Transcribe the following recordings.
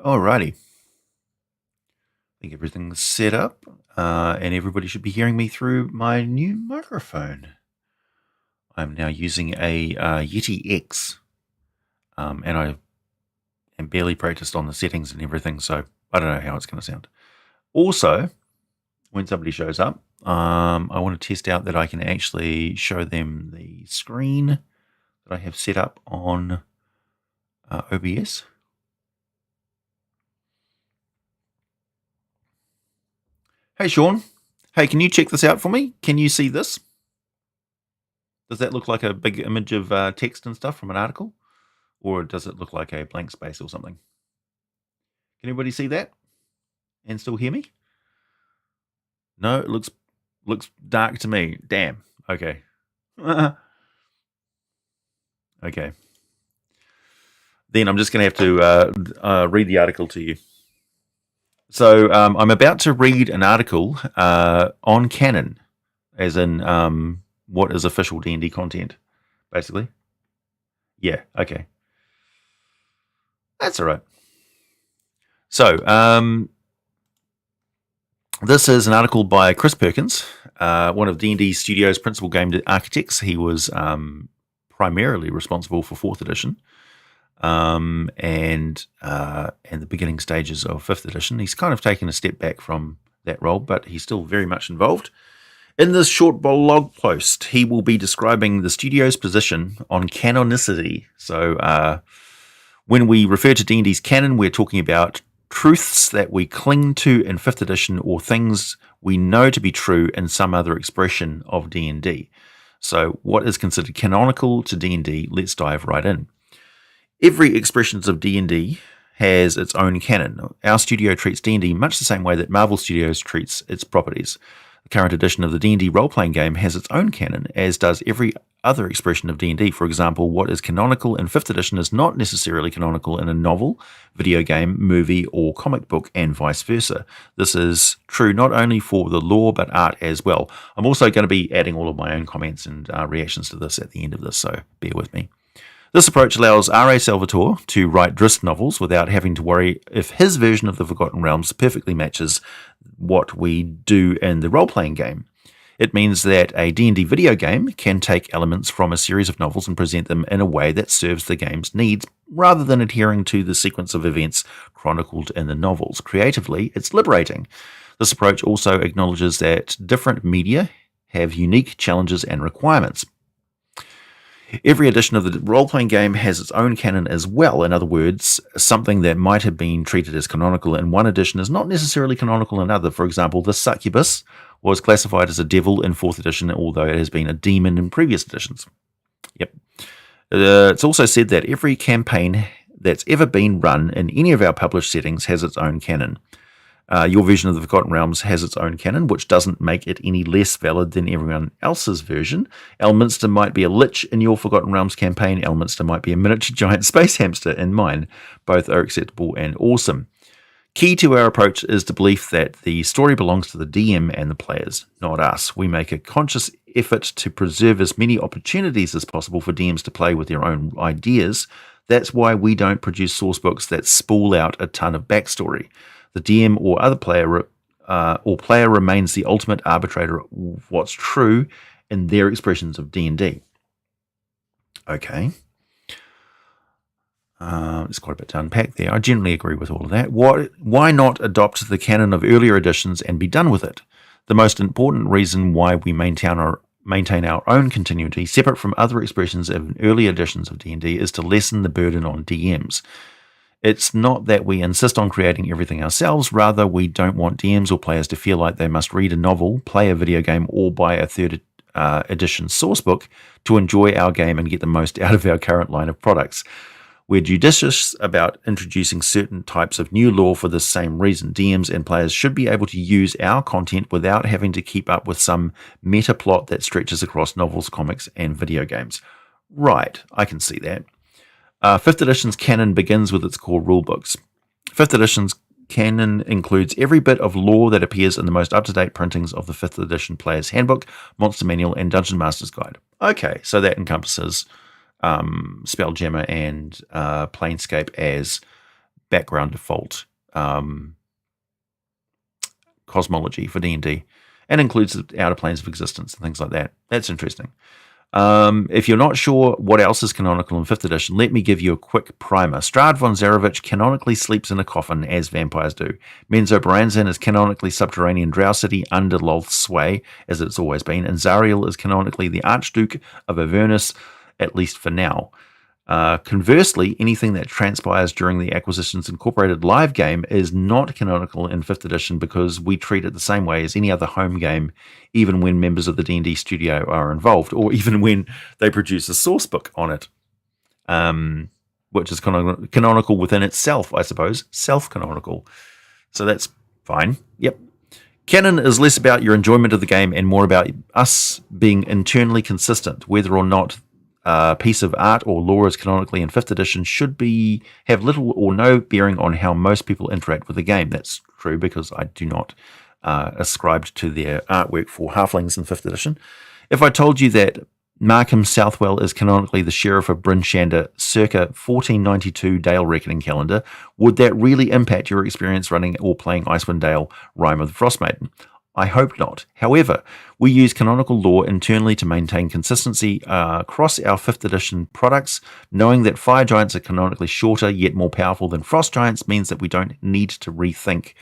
Alrighty. I think everything's set up, and everybody should be hearing me through my new microphone. I'm now using a Yeti X, and I am barely practiced on the settings and everything, so I don't know how it's going to sound. Also, when somebody shows up, I want to test out that I can actually show them the screen that I have set up on OBS. Hey, Sean. Hey, can you check this out for me? Can you see this? Does that look like a big image of text and stuff from an article? Or does it look like a blank space or something? Can anybody see that and still hear me? No, it looks dark to me. Damn. Okay. Okay. Then I'm just going to have to read the article to you. So I'm about to read an article on Canon, as in what is official D&D content, basically. Yeah, okay. That's all right. So this is an article by Chris Perkins, one of D&D Studios' principal game architects. He was primarily responsible for 4th edition. And the beginning stages of 5th edition. He's kind of taken a step back from that role, but he's still very much involved. In this short blog post, he will be describing the studio's position on canonicity. So when we refer to D&D's canon, we're talking about truths that we cling to in 5th edition or things we know to be true in some other expression of D&D. So what is considered canonical to D&D? Let's dive right in. Every expression of D&D has its own canon. Our studio treats D&D much the same way that Marvel Studios treats its properties. The current edition of the D&D role-playing game has its own canon, as does every other expression of D&D. For example, what is canonical in 5th edition is not necessarily canonical in a novel, video game, movie, or comic book, and vice versa. This is true not only for the lore, but art as well. I'm also going to be adding all of my own comments and reactions to this at the end of this, so bear with me. This approach allows R.A. Salvatore to write Drizzt novels without having to worry if his version of the Forgotten Realms perfectly matches what we do in the role-playing game. It means that a D&D video game can take elements from a series of novels and present them in a way that serves the game's needs rather than adhering to the sequence of events chronicled in the novels. Creatively, it's liberating. This approach also acknowledges that different media have unique challenges and requirements. Every edition of the role-playing game has its own canon as well. In other words, something that might have been treated as canonical in one edition is not necessarily canonical in another. For example, the succubus was classified as a devil in 4th edition, although it has been a demon in previous editions. Yep. It's also said that every campaign that's ever been run in any of our published settings has its own canon. Your version of the Forgotten Realms has its own canon, which doesn't make it any less valid than everyone else's version. Elminster might be a lich in your Forgotten Realms campaign. Elminster might be a miniature giant space hamster in mine. Both are acceptable and awesome. Key to our approach is the belief that the story belongs to the DM and the players, not us. We make a conscious effort to preserve as many opportunities as possible for DMs to play with their own ideas. That's why we don't produce source books that spool out a ton of backstory. The DM or other player remains the ultimate arbitrator of what's true in their expressions of D&D. Okay. There's quite a bit to unpack there. I generally agree with all of that. Why not adopt the canon of earlier editions and be done with it? The most important reason why we maintain our own continuity, separate from other expressions of early editions of D&D, is to lessen the burden on DMs. It's not that we insist on creating everything ourselves, rather we don't want DMs or players to feel like they must read a novel, play a video game, or buy a 3rd edition sourcebook to enjoy our game and get the most out of our current line of products. We're judicious about introducing certain types of new lore for this same reason. DMs and players should be able to use our content without having to keep up with some meta plot that stretches across novels, comics, and video games. Right, I can see that. 5th edition's canon begins with its core rulebooks. 5th edition's canon includes every bit of lore that appears in the most up-to-date printings of the 5th edition Player's Handbook, Monster Manual, and Dungeon Master's Guide. Okay, so that encompasses Spelljammer and Planescape as background default cosmology for D&D, and includes the outer planes of existence and things like that. That's interesting. If you're not sure what else is canonical in 5th edition, let me give you a quick primer. Strahd von Zarovich canonically sleeps in a coffin, as vampires do. Menzo Baranzan is canonically subterranean Drow city under Lolth's sway, as it's always been, and Zariel is canonically the Archduke of Avernus, at least for now. Conversely, anything that transpires during the Acquisitions Incorporated live game is not canonical in 5th edition because we treat it the same way as any other home game, even when members of the D&D studio are involved, or even when they produce a source book on it, which is canonical within itself, I suppose, self-canonical. So that's fine. Yep. Canon is less about your enjoyment of the game and more about us being internally consistent, whether or not a piece of art or lore is canonically in 5th edition should have little or no bearing on how most people interact with the game. That's true because I do not ascribe to their artwork for Halflings in 5th edition. If I told you that Markham Southwell is canonically the Sheriff of Bryn Shander circa 1492 Dale Reckoning calendar, would that really impact your experience running or playing Icewind Dale Rime of the Frostmaiden? I hope not. However, we use canonical lore internally to maintain consistency across our 5th edition products. Knowing that fire giants are canonically shorter yet more powerful than frost giants means that we don't need to rethink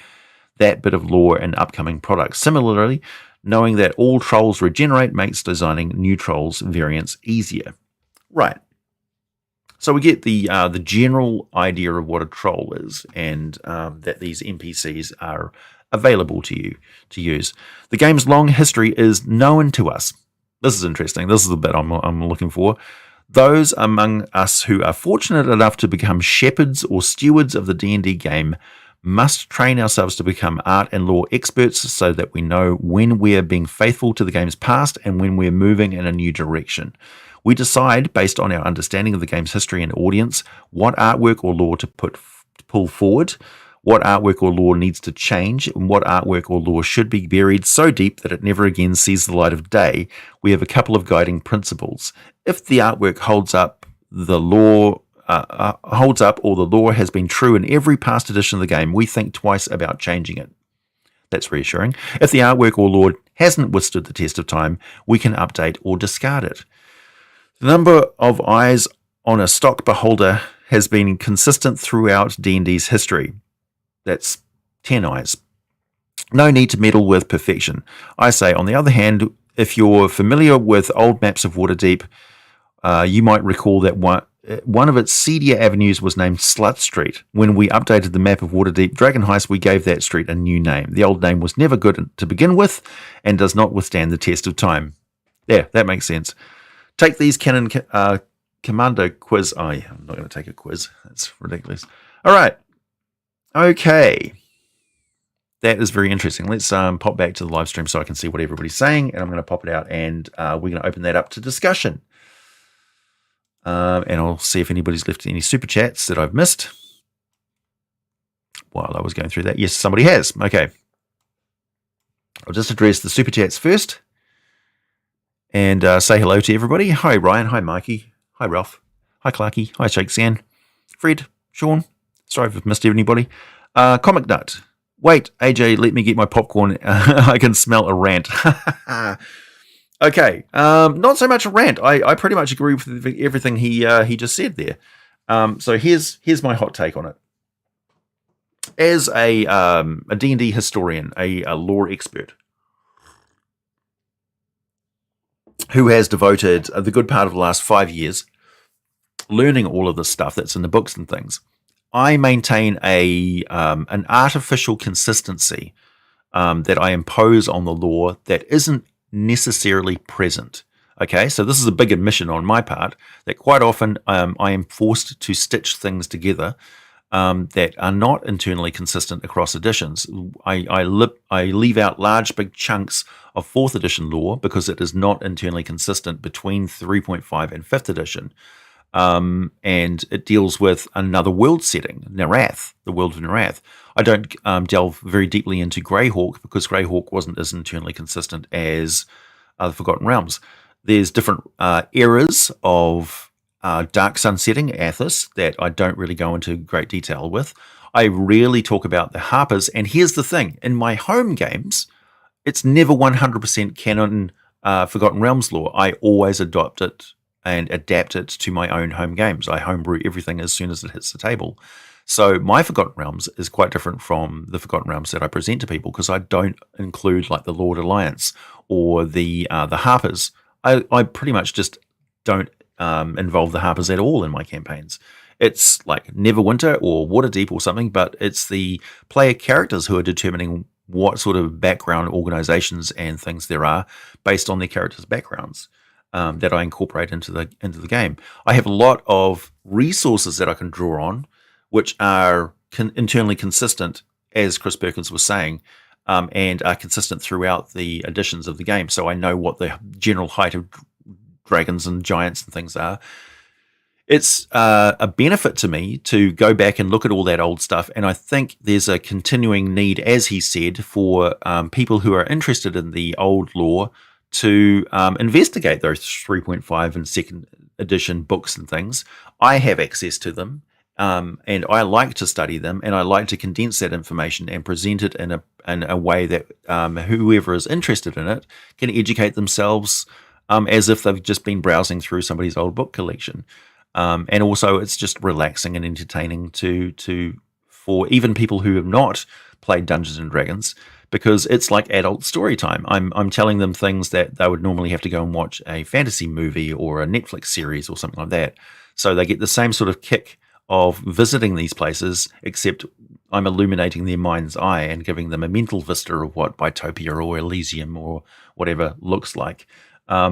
that bit of lore in upcoming products. Similarly, knowing that all trolls regenerate makes designing new trolls variants easier. Right. So we get the general idea of what a troll is, and that these NPCs are available to you to use. The game's long history is known to us. This is interesting. This is the bit I'm looking for. Those among us who are fortunate enough to become shepherds or stewards of the D&D game must train ourselves to become art and lore experts so that we know when we're being faithful to the game's past and when we're moving in a new direction. We decide, based on our understanding of the game's history and audience, what artwork or lore to pull forward, what artwork or lore needs to change, and what artwork or lore should be buried so deep that it never again sees the light of day. We have a couple of guiding principles. If the artwork holds up, or the lore has been true in every past edition of the game, we think twice about changing it. That's reassuring. If the artwork or lore hasn't withstood the test of time, we can update or discard it. The number of eyes on a stock beholder has been consistent throughout D&D's history. That's 10 eyes. No need to meddle with perfection. I say, on the other hand, if you're familiar with old maps of Waterdeep, you might recall that one of its seedier avenues was named Slut Street. When we updated the map of Waterdeep Dragon Heist, we gave that street a new name. The old name was never good to begin with and does not withstand the test of time. Yeah, that makes sense. Take these Canon Commando quiz. Oh, yeah, I'm not going to take a quiz. That's ridiculous. All right. Okay, that is very interesting. Let's pop back to the live stream so I can see what everybody's saying, and I'm going to pop it out, and we're going to open that up to discussion. And I'll see if anybody's left any super chats that I've missed while I was going through that. Yes, somebody has. Okay, I'll just address the super chats first and say hello to everybody. Hi, Ryan. Hi, Mikey. Hi, Ralph. Hi, Clarky. Hi, Shake San. Fred. Sean. Sorry if I've missed anybody. Comic Nut. Wait, AJ, let me get my popcorn. I can smell a rant. Okay, not so much a rant. I pretty much agree with everything he just said there. So here's my hot take on it. As a D&D historian, a lore expert, who has devoted the good part of the last 5 years learning all of this stuff that's in the books and things, I maintain an artificial consistency that I impose on the lore that isn't necessarily present. Okay, so this is a big admission on my part that quite often I am forced to stitch things together that are not internally consistent across editions. I leave out large, big chunks of 4th edition lore because it is not internally consistent between 3.5 and 5th edition. And it deals with another world setting, Narath, the world of Narath. I don't delve very deeply into Greyhawk because Greyhawk wasn't as internally consistent as the Forgotten Realms. There's different eras of Dark Sun setting, Athos, that I don't really go into great detail with. I rarely talk about the Harpers, and here's the thing. In my home games, it's never 100% canon Forgotten Realms lore. I always adopt it and adapt it to my own home games. I homebrew everything as soon as it hits the table. So my Forgotten Realms is quite different from the Forgotten Realms that I present to people because I don't include like the Lord Alliance or the Harpers. I pretty much just don't involve the Harpers at all in my campaigns. It's like Neverwinter or Waterdeep or something, but it's the player characters who are determining what sort of background organizations and things there are based on their characters' backgrounds that I incorporate into the game. I have a lot of resources that I can draw on, which are internally consistent, as Chris Perkins was saying, and are consistent throughout the editions of the game. So I know what the general height of dragons and giants and things are. It's a benefit to me to go back and look at all that old stuff, and I think there's a continuing need, as he said, for people who are interested in the old lore to investigate those 3.5 and second edition books and things. I have access to them, and I like to study them, and I like to condense that information and present it in a way that whoever is interested in it can educate themselves as if they've just been browsing through somebody's old book collection. And also, it's just relaxing and entertaining for even people who have not played Dungeons and Dragons, because it's like adult story time. I'm telling them things that they would normally have to go and watch a fantasy movie or a Netflix series or something like that. So they get the same sort of kick of visiting these places, except I'm illuminating their mind's eye and giving them a mental vista of what Bitopia or Elysium or whatever looks like.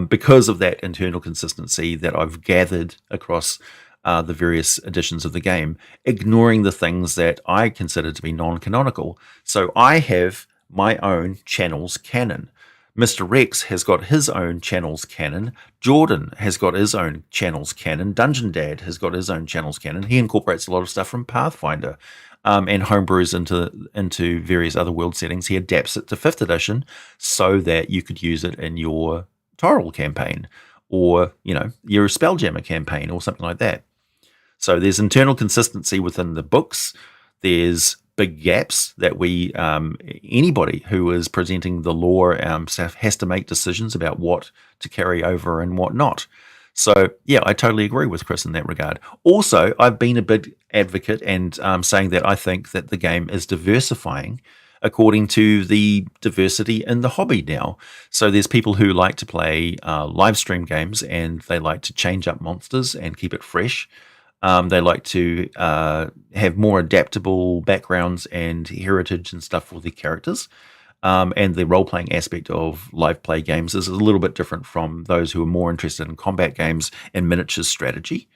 Because of that internal consistency that I've gathered across the various editions of the game, ignoring the things that I consider to be non-canonical. So I have my own channels canon. Mr. Rex has got his own channels canon. Jordan has got his own channels canon. Dungeon Dad has got his own channels canon. He incorporates a lot of stuff from Pathfinder and homebrews into various other world settings. He adapts it to 5th edition so that you could use it in your Toril campaign or, your Spelljammer campaign or something like that. So there's internal consistency within the books. There's big gaps that anybody who is presenting the lore has to make decisions about what to carry over and what not. So, yeah, I totally agree with Chris in that regard. Also, I've been a big advocate and saying that I think that the game is diversifying according to the diversity in the hobby now. So there's people who like to play live stream games and they like to change up monsters and keep it fresh. They like to have more adaptable backgrounds and heritage and stuff for their characters. And the role-playing aspect of live play games is a little bit different from those who are more interested in combat games and miniatures strategy.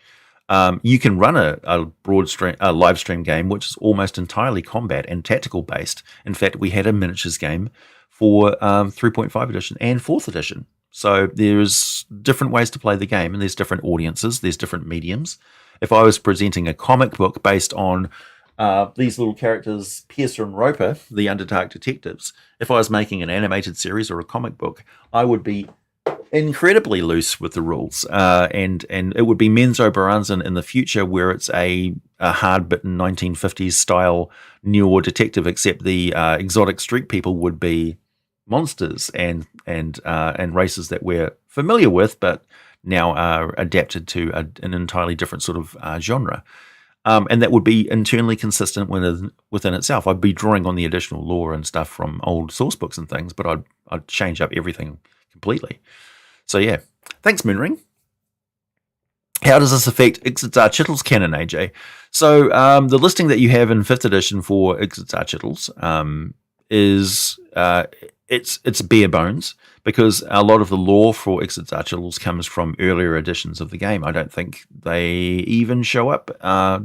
You can run a live stream game which is almost entirely combat and tactical based. In fact, we had a miniatures game for 3.5 edition and 4th edition. So there's different ways to play the game, and there's different audiences, there's different mediums. If I was presenting a comic book based on these little characters, Piercer and Roper, the Underdark detectives, if I was making an animated series or a comic book, I would be incredibly loose with the rules, and it would be Menzo Baranzan in the future, where it's a hard-bitten 1950s style noir detective, except the exotic street people would be monsters and races that we're familiar with, but now are adapted to an entirely different sort of genre. And that would be internally consistent within itself. I'd be drawing on the additional lore and stuff from old source books and things, but I'd change up everything completely. So yeah, thanks, Moonring. How does this affect Ixatar Chittle's canon, AJ? So the listing that you have in 5th edition for Ixatar Chittles is it's bare bones, because a lot of the lore for Ixatar Chittles comes from earlier editions of the game. I don't think they even show up.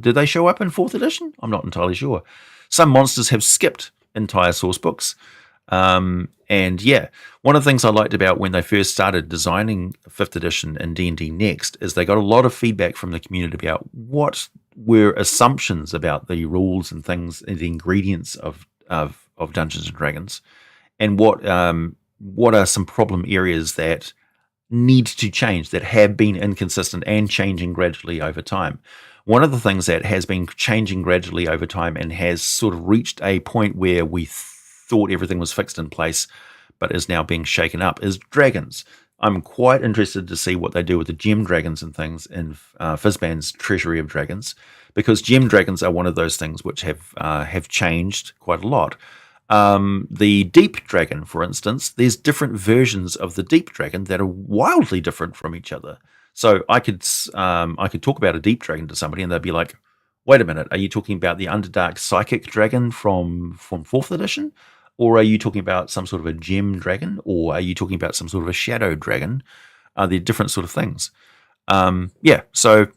Did they show up in 4th edition? I'm not entirely sure. Some monsters have skipped entire source books. And yeah, one of the things I liked about when they first started designing 5th edition and D&D Next is they got a lot of feedback from the community about what were assumptions about the rules and things and the ingredients of Dungeons and Dragons, and what are some problem areas that need to change, that have been inconsistent and changing gradually over time. One of the things that has been changing gradually over time and has sort of reached a point where we thought everything was fixed in place but is now being shaken up is dragons. I'm quite interested to see what they do with the gem dragons and things in Fizzban's Treasury of Dragons, because gem dragons are one of those things which have changed quite a lot. The deep dragon, for instance, there's different versions of the deep dragon that are wildly different from each other. So I could talk about a deep dragon to somebody and they'd be like, wait a minute, are you talking about the Underdark Psychic Dragon from 4th edition? Or are you talking about some sort of a gem dragon? Or are you talking about some sort of a shadow dragon? They're different sort of things. So,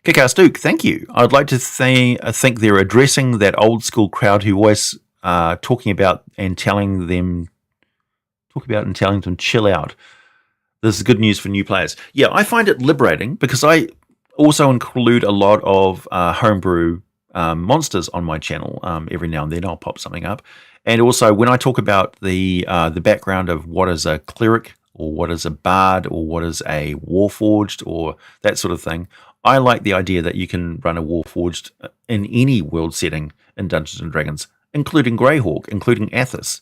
Kick-Ass Duke, thank you. I'd like to think they're addressing that old school crowd who always talking about and telling them chill out. This is good news for new players. Yeah, I find it liberating because I also include a lot of homebrew monsters on my channel. Every now and then I'll pop something up. And also when I talk about the background of what is a cleric or what is a bard or what is a warforged or that sort of thing, I like the idea that you can run a warforged in any world setting in Dungeons and Dragons, including Greyhawk, including Athos.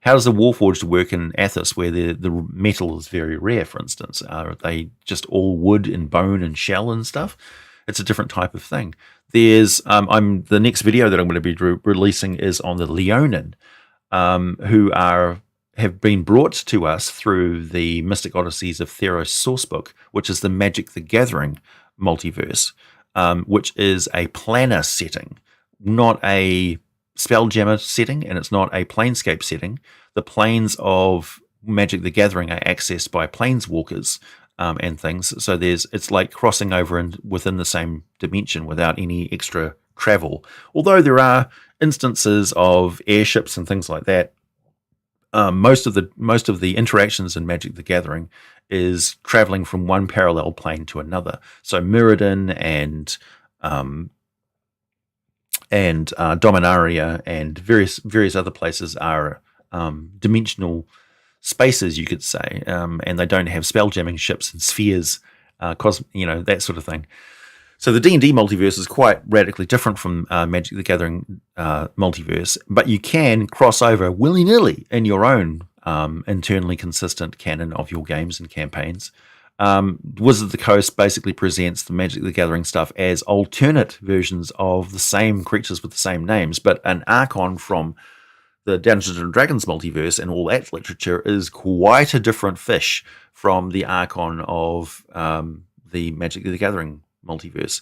How does a warforged work in Athos where the metal is very rare, for instance? Are they just all wood and bone and shell and stuff? It's a different type of thing. There's the next video that I'm going to be releasing is on the Leonin, who have been brought to us through the Mystic Odysseys of Theros sourcebook, which is the Magic the Gathering multiverse, which is a planner setting, not a Spelljammer setting, and it's not a Planescape setting. The planes of Magic the Gathering are accessed by planeswalkers and things. So it's like crossing over within the same dimension without any extra travel. Although there are instances of airships and things like that, most of the interactions in Magic the Gathering is traveling from one parallel plane to another. So Mirrodin and Dominaria and various other places are dimensional spaces, you could say, and they don't have spelljamming ships and spheres, that sort of thing. So the D&D multiverse is quite radically different from Magic the Gathering multiverse, but you can cross over willy-nilly in your own internally consistent canon of your games and campaigns. Wizards of the Coast basically presents the Magic the Gathering stuff as alternate versions of the same creatures with the same names, but an Archon from the Dungeons and Dragons multiverse and all that literature is quite a different fish from the Archon of the Magic the Gathering multiverse.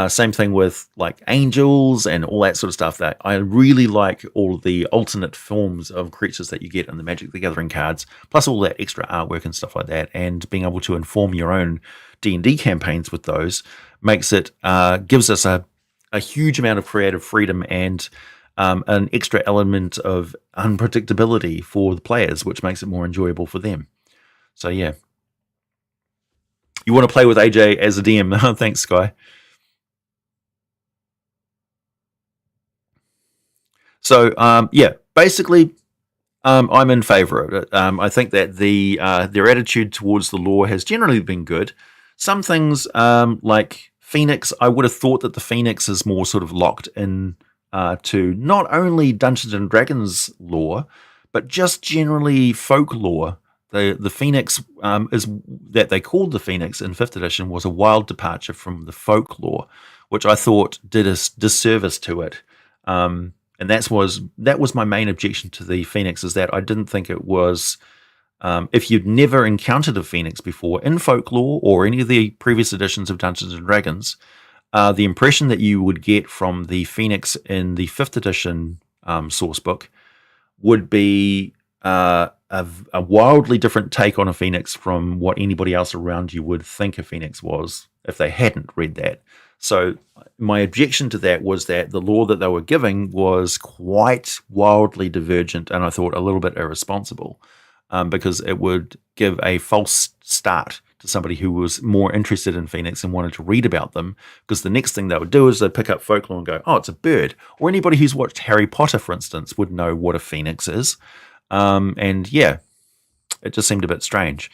Same thing with like angels and all that sort of stuff. That I really like all the alternate forms of creatures that you get in the Magic the Gathering cards, plus all that extra artwork and stuff like that, and being able to inform your own D&D campaigns with those makes it gives us a huge amount of creative freedom and an extra element of unpredictability for the players, which makes it more enjoyable for them. So yeah. You want to play with AJ as a DM? Thanks, Sky. So basically, I'm in favor of it. I think that their attitude towards the lore has generally been good. Some things like Phoenix, I would have thought that the Phoenix is more sort of locked in to not only Dungeons and Dragons lore, but just generally folklore. The Phoenix is that they called the Phoenix in 5th edition was a wild departure from the folklore, which I thought did a disservice to it. And that was my main objection to the Phoenix, is that I didn't think it was, if you'd never encountered a Phoenix before in folklore or any of the previous editions of Dungeons and Dragons, the impression that you would get from the Phoenix in the 5th edition source book would be a wildly different take on a Phoenix from what anybody else around you would think a Phoenix was if they hadn't read that. So my objection to that was that the lore that they were giving was quite wildly divergent, and I thought a little bit irresponsible, because it would give a false start to somebody who was more interested in Phoenix and wanted to read about them, because the next thing they would do is they'd pick up folklore and go, oh, it's a bird. Or anybody who's watched Harry Potter, for instance, would know what a Phoenix is. And yeah, It just seemed a bit strange.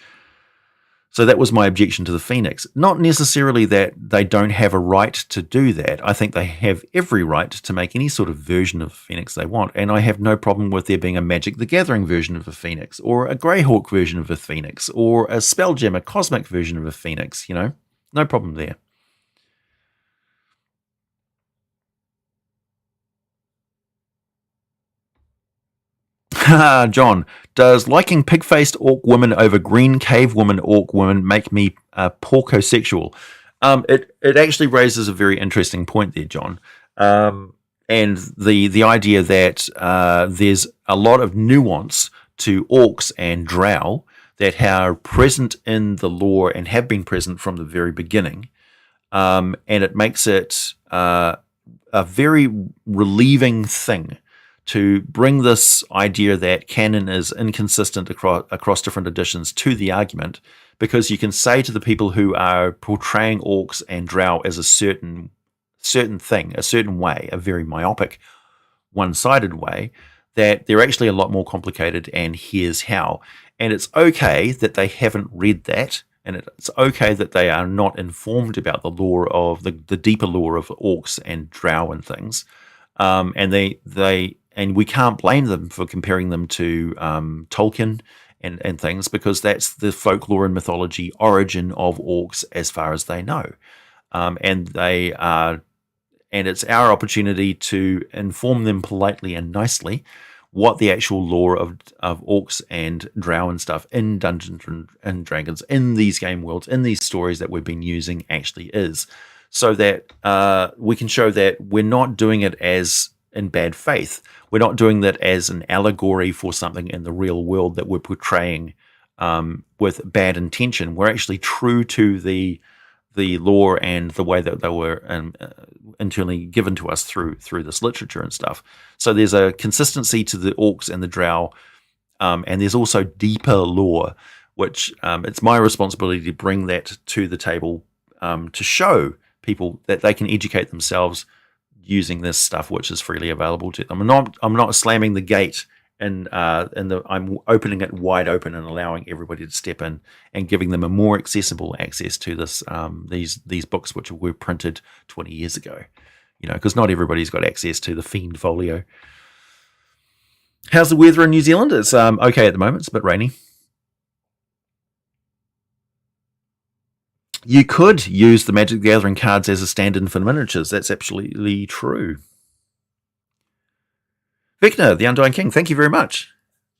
So that was my objection to the Phoenix. Not necessarily that they don't have a right to do that. I think they have every right to make any sort of version of Phoenix they want. And I have no problem with there being a Magic the Gathering version of a Phoenix, or a Greyhawk version of a Phoenix, or a Spelljammer Cosmic version of a Phoenix, you know? No problem there. John, does liking pig-faced orc women over green cave woman orc women make me porcosexual? It actually raises a very interesting point there, John. And the idea that there's a lot of nuance to orcs and drow that are present in the lore and have been present from the very beginning. And it makes it a very relieving thing to bring this idea that canon is inconsistent across different editions to the argument, because you can say to the people who are portraying orcs and drow as a certain thing, a certain way, a very myopic, one-sided way, that they're actually a lot more complicated, and here's how. And it's okay that they haven't read that, and it's okay that they are not informed about the lore of the deeper lore of orcs and drow and things. And we can't blame them for comparing them to Tolkien and things, because that's the folklore and mythology origin of orcs as far as they know. And it's our opportunity to inform them politely and nicely what the actual lore of orcs and drow and stuff in Dungeons and Dragons, in these game worlds, in these stories that we've been using actually is, so that we can show that we're not doing it as in bad faith. We're not doing that as an allegory for something in the real world that we're portraying with bad intention. We're actually true to the lore and the way that they were internally given to us through this literature and stuff. So there's a consistency to the orcs and the drow, and there's also deeper lore, which it's my responsibility to bring that to the table to show people that they can educate themselves using this stuff, which is freely available to them. I'm not slamming the gate, and I'm opening it wide open and allowing everybody to step in and giving them a more accessible access to this these books, which were printed 20 years ago. You know, because not everybody's got access to the Fiend folio. How's the weather in New Zealand? It's okay at the moment. It's a bit rainy. You could use the Magic the Gathering cards as a stand-in for miniatures. That's absolutely true. Vecna, the Undying King, thank you very much.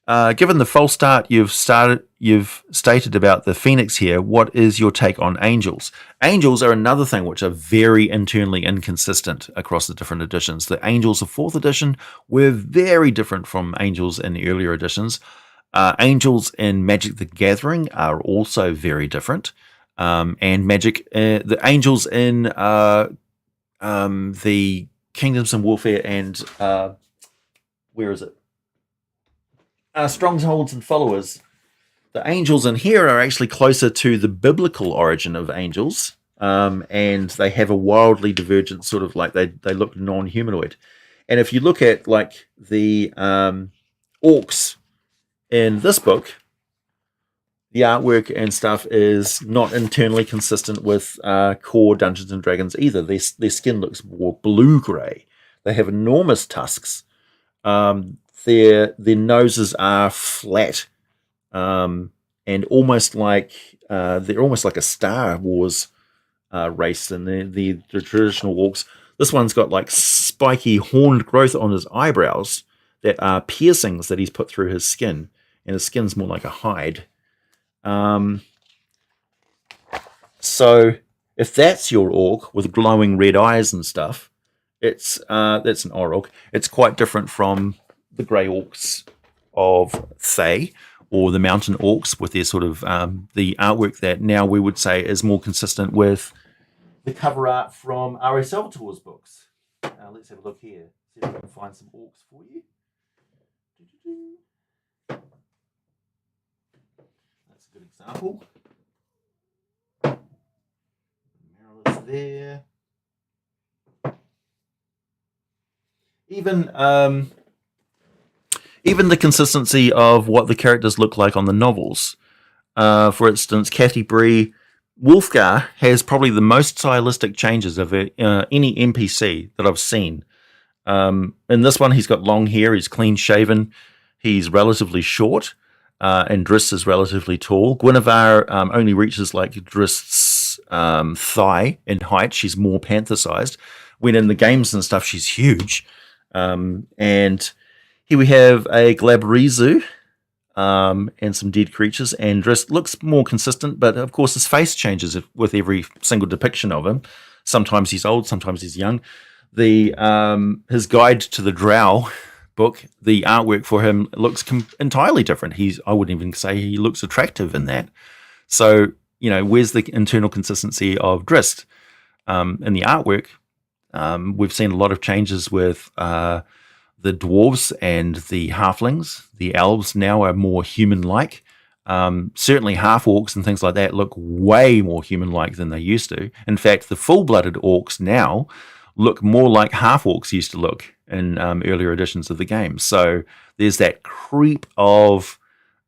Given the false start you've stated about the Phoenix here, what is your take on angels? Angels are another thing which are very internally inconsistent across the different editions. The angels of 4th edition were very different from angels in the earlier editions. Angels in Magic the Gathering are also very different. And the angels in the Kingdoms and Warfare and where is it? Strongholds and Followers. The angels in here are actually closer to the biblical origin of angels, and they have a wildly divergent sort of, like, they look non-humanoid. And if you look at like the orcs in this book, the artwork and stuff is not internally consistent with core Dungeons and Dragons either. Their skin looks more blue-grey. They have enormous tusks. Their noses are flat, and almost like they're almost like a Star Wars race than the traditional orcs. This one's got like spiky horned growth on his eyebrows that are piercings that he's put through his skin, and his skin's more like a hide. So if that's your orc with glowing red eyes and stuff, that's an Orc. It's quite different from the grey orcs of Thay, or the mountain orcs with their sort of the artwork that now we would say is more consistent with the cover art from R.A. Salvatore's books. Let's have a look here. See if I can find some orcs for you. That's a good example. Marilyn's there. Even the consistency of what the characters look like on the novels. For instance, Kathy Bree, Wolfgar has probably the most stylistic changes of any NPC that I've seen. In this one, he's got long hair, he's clean shaven, he's relatively short, and Driss is relatively tall. Guinevere only reaches like Driss's thigh in height. She's more panther-sized. When in the games and stuff, she's huge. And here we have a Glabrizu and some dead creatures. And Driss looks more consistent, but of course his face changes with every single depiction of him. Sometimes he's old, sometimes he's young. His guide to the Drow book, the artwork for him looks entirely different. I wouldn't even say he looks attractive in that. So, where's the internal consistency of Driss? In the artwork, we've seen a lot of changes with the dwarves and the halflings. The elves now are more human-like. Certainly half-orcs and things like that look way more human-like than they used to. In fact, the full-blooded orcs now look more like half-orcs used to look in earlier editions of the game. So there's that creep of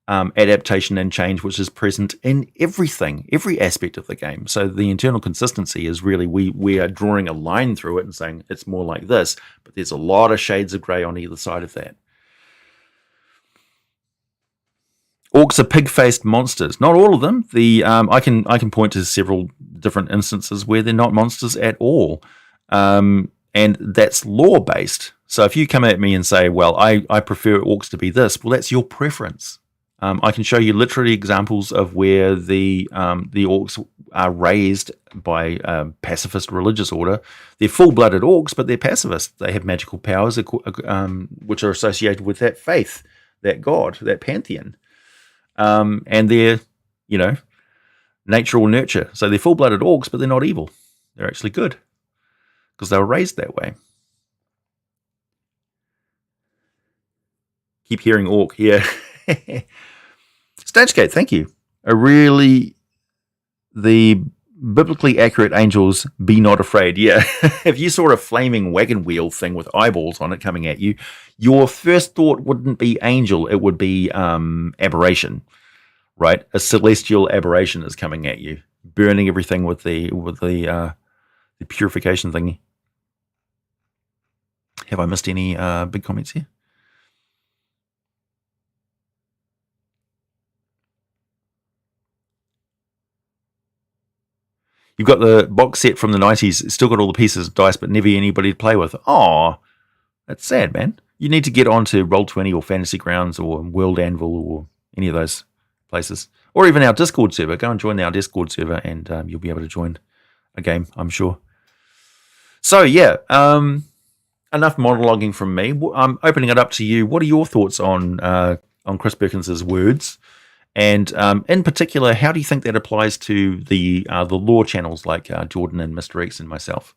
adaptation and change which is present in everything, every aspect of the game. So the internal consistency is really we are drawing a line through it and saying it's more like this, but there's a lot of shades of grey on either side of that. Orcs are pig-faced monsters. Not all of them. I can point to several different instances where they're not monsters at all. And that's lore-based. So if you come at me and say, well, I prefer orcs to be this, well, that's your preference. I can show you literally examples of where the orcs are raised by pacifist religious order. They're full-blooded orcs, but they're pacifists. They have magical powers which are associated with that faith, that god, that pantheon. And they're, nature or nurture. So they're full-blooded orcs, but they're not evil. They're actually good because they were raised that way. Keep hearing orc, yeah. Stagegate, thank you. The biblically accurate angels, be not afraid. Yeah, if you saw a flaming wagon wheel thing with eyeballs on it coming at you, your first thought wouldn't be angel, it would be aberration, right? A celestial aberration is coming at you, burning everything with the purification thingy. Have I missed any big comments here? You've got the box set from the 90s. It's still got all the pieces of dice, but never anybody to play with. Aw, that's sad, man. You need to get onto Roll20 or Fantasy Grounds or World Anvil or any of those places. Or even our Discord server. Go and join our Discord server and you'll be able to join a game, I'm sure. So, yeah, enough monologuing from me. I'm opening it up to you. What are your thoughts on Chris Perkins' words? And in particular, how do you think that applies to the lore channels like Jordan and Mr. X and myself?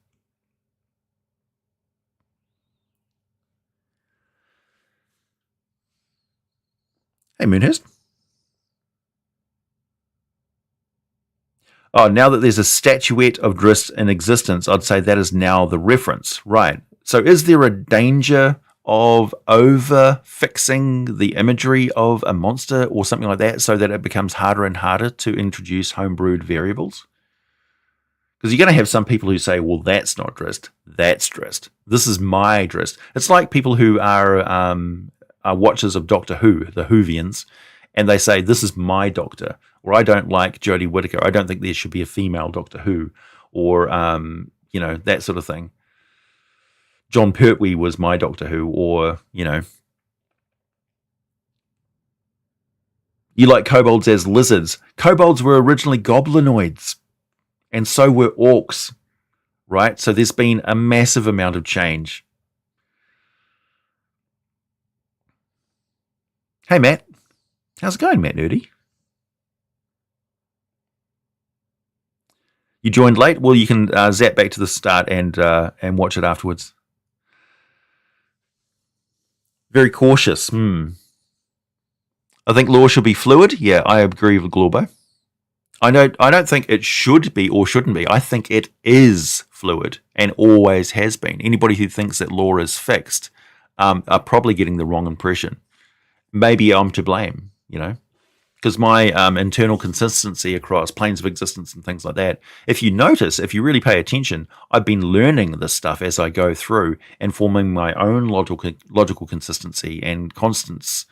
Hey, Moonhurst. Oh, now that there's a statuette of Driss in existence, I'd say that is now the reference. Right. So is there a danger of over-fixing the imagery of a monster or something like that so that it becomes harder and harder to introduce homebrewed variables? Because you're going to have some people who say, well, that's not Driss, that's Driss. This is my Driss. It's like people who are watchers of Doctor Who, the Whovians, and they say, this is my Doctor, or I don't like Jodie Whittaker, I don't think there should be a female Doctor Who, or, that sort of thing. John Pertwee was my Doctor Who, or, you like kobolds as lizards. Kobolds were originally goblinoids, and so were orcs, right? So there's been a massive amount of change. Hey, Matt. How's it going, Matt Nerdy? You joined late? Well, you can zap back to the start and watch it afterwards. Very cautious. I think lore should be fluid. Yeah, I agree with Glorbo. I don't think it should be or shouldn't be. I think it is fluid and always has been. Anybody who thinks that lore is fixed are probably getting the wrong impression. maybe I'm to blame, because my internal consistency across planes of existence and things like that, if you notice, if you really pay attention, I've been learning this stuff as I go through and forming my own logical consistency and constant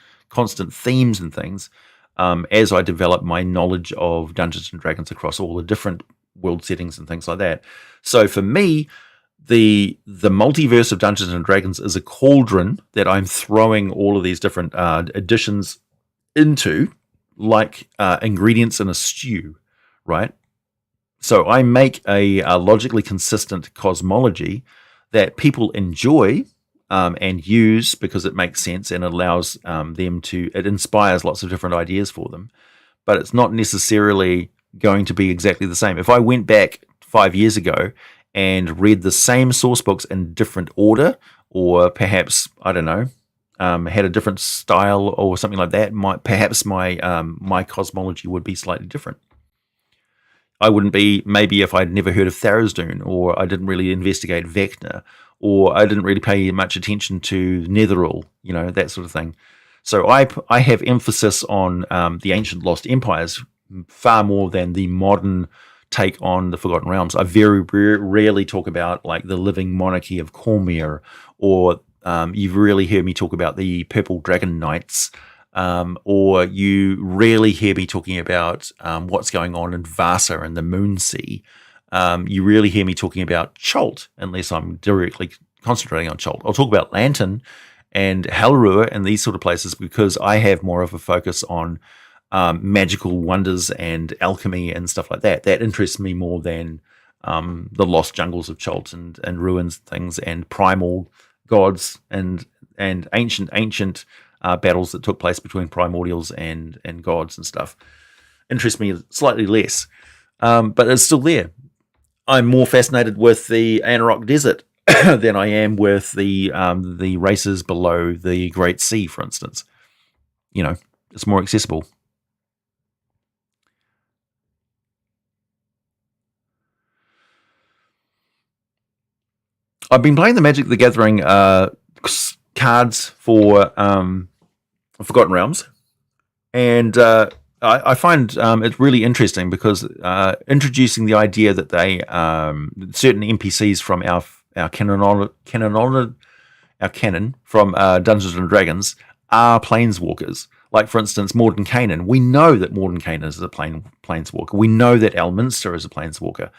themes and things as I develop my knowledge of Dungeons and Dragons across all the different world settings and things like that. So for me, the multiverse of Dungeons and Dragons is a cauldron that I'm throwing all of these different additions into, like ingredients in a stew, right? So I make a logically consistent cosmology that people enjoy and use because it makes sense and allows it inspires lots of different ideas for them. But it's not necessarily going to be exactly the same. If I went back 5 years ago and read the same source books in different order, or perhaps, I don't know, had a different style or something like that, perhaps my cosmology would be slightly different. I wouldn't be, maybe if I'd never heard of Tharizdun, or I didn't really investigate Vecna, or I didn't really pay much attention to Netheril, that sort of thing. So I have emphasis on the ancient lost empires far more than the modern take on the Forgotten Realms. I very rarely talk about like the living monarchy of Cormyr, or you've rarely heard me talk about the Purple Dragon Knights, or you rarely hear me talking about what's going on in Vasa and the Moon Sea. You rarely hear me talking about Chult, unless I'm directly concentrating on Chult. I'll talk about Lantern and Helruer and these sort of places because I have more of a focus on magical wonders and alchemy and stuff like that. That interests me more than the lost jungles of Chult and ruins things and primal gods and ancient battles that took place between primordials and gods and stuff. Interest me slightly less, but it's still there. I'm more fascinated with the Anarok Desert than I am with the races below the Great Sea, for instance. It's more accessible. I've been playing the Magic the Gathering cards for Forgotten Realms, and I find it's really interesting because introducing the idea that they certain NPCs from our canon from Dungeons and Dragons are planeswalkers. Like, for instance, Mordenkainen. We know that Mordenkainen is a planeswalker. We know that Elminster is a planeswalker.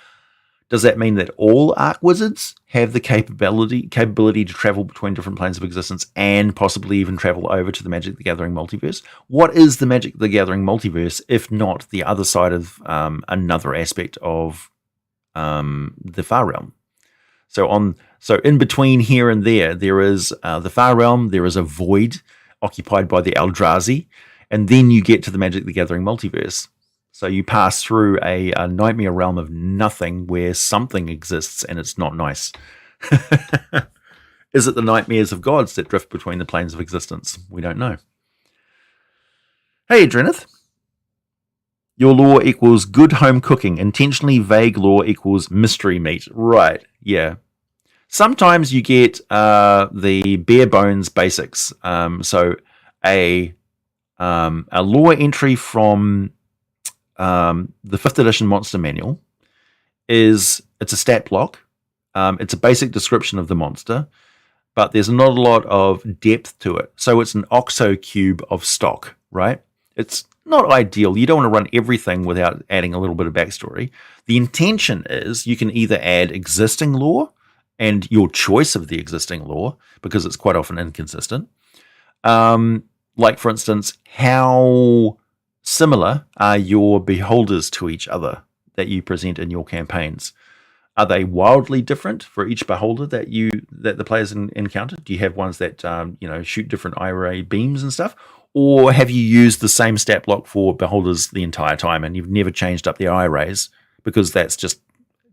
Does that mean that all Arc Wizards have the capability to travel between different planes of existence and possibly even travel over to the Magic the Gathering multiverse? What is the Magic the Gathering multiverse if not the other side of another aspect of the Far Realm? So in between here and there is the Far Realm. There is a void occupied by the Eldrazi, and then you get to the Magic the Gathering multiverse. So you pass through a nightmare realm of nothing where something exists and it's not nice. Is it the nightmares of gods that drift between the planes of existence? We don't know. Hey, Drenith. Your lore equals good home cooking. Intentionally vague lore equals mystery meat. Right, yeah. Sometimes you get the bare bones basics. So a lore entry from the 5th edition Monster Manual it's a stat block. It's a basic description of the monster, but there's not a lot of depth to it. So it's an OXO cube of stock, right? It's not ideal. You don't want to run everything without adding a little bit of backstory. The intention is you can either add existing lore and your choice of the existing lore, because it's quite often inconsistent. Like, for instance, how similar are your beholders to each other that you present in your campaigns? Are they wildly different for each beholder that the players encounter? Do you have ones that shoot different eye beams and stuff, or have you used the same stat block for beholders the entire time and you've never changed up the eye rays because that's just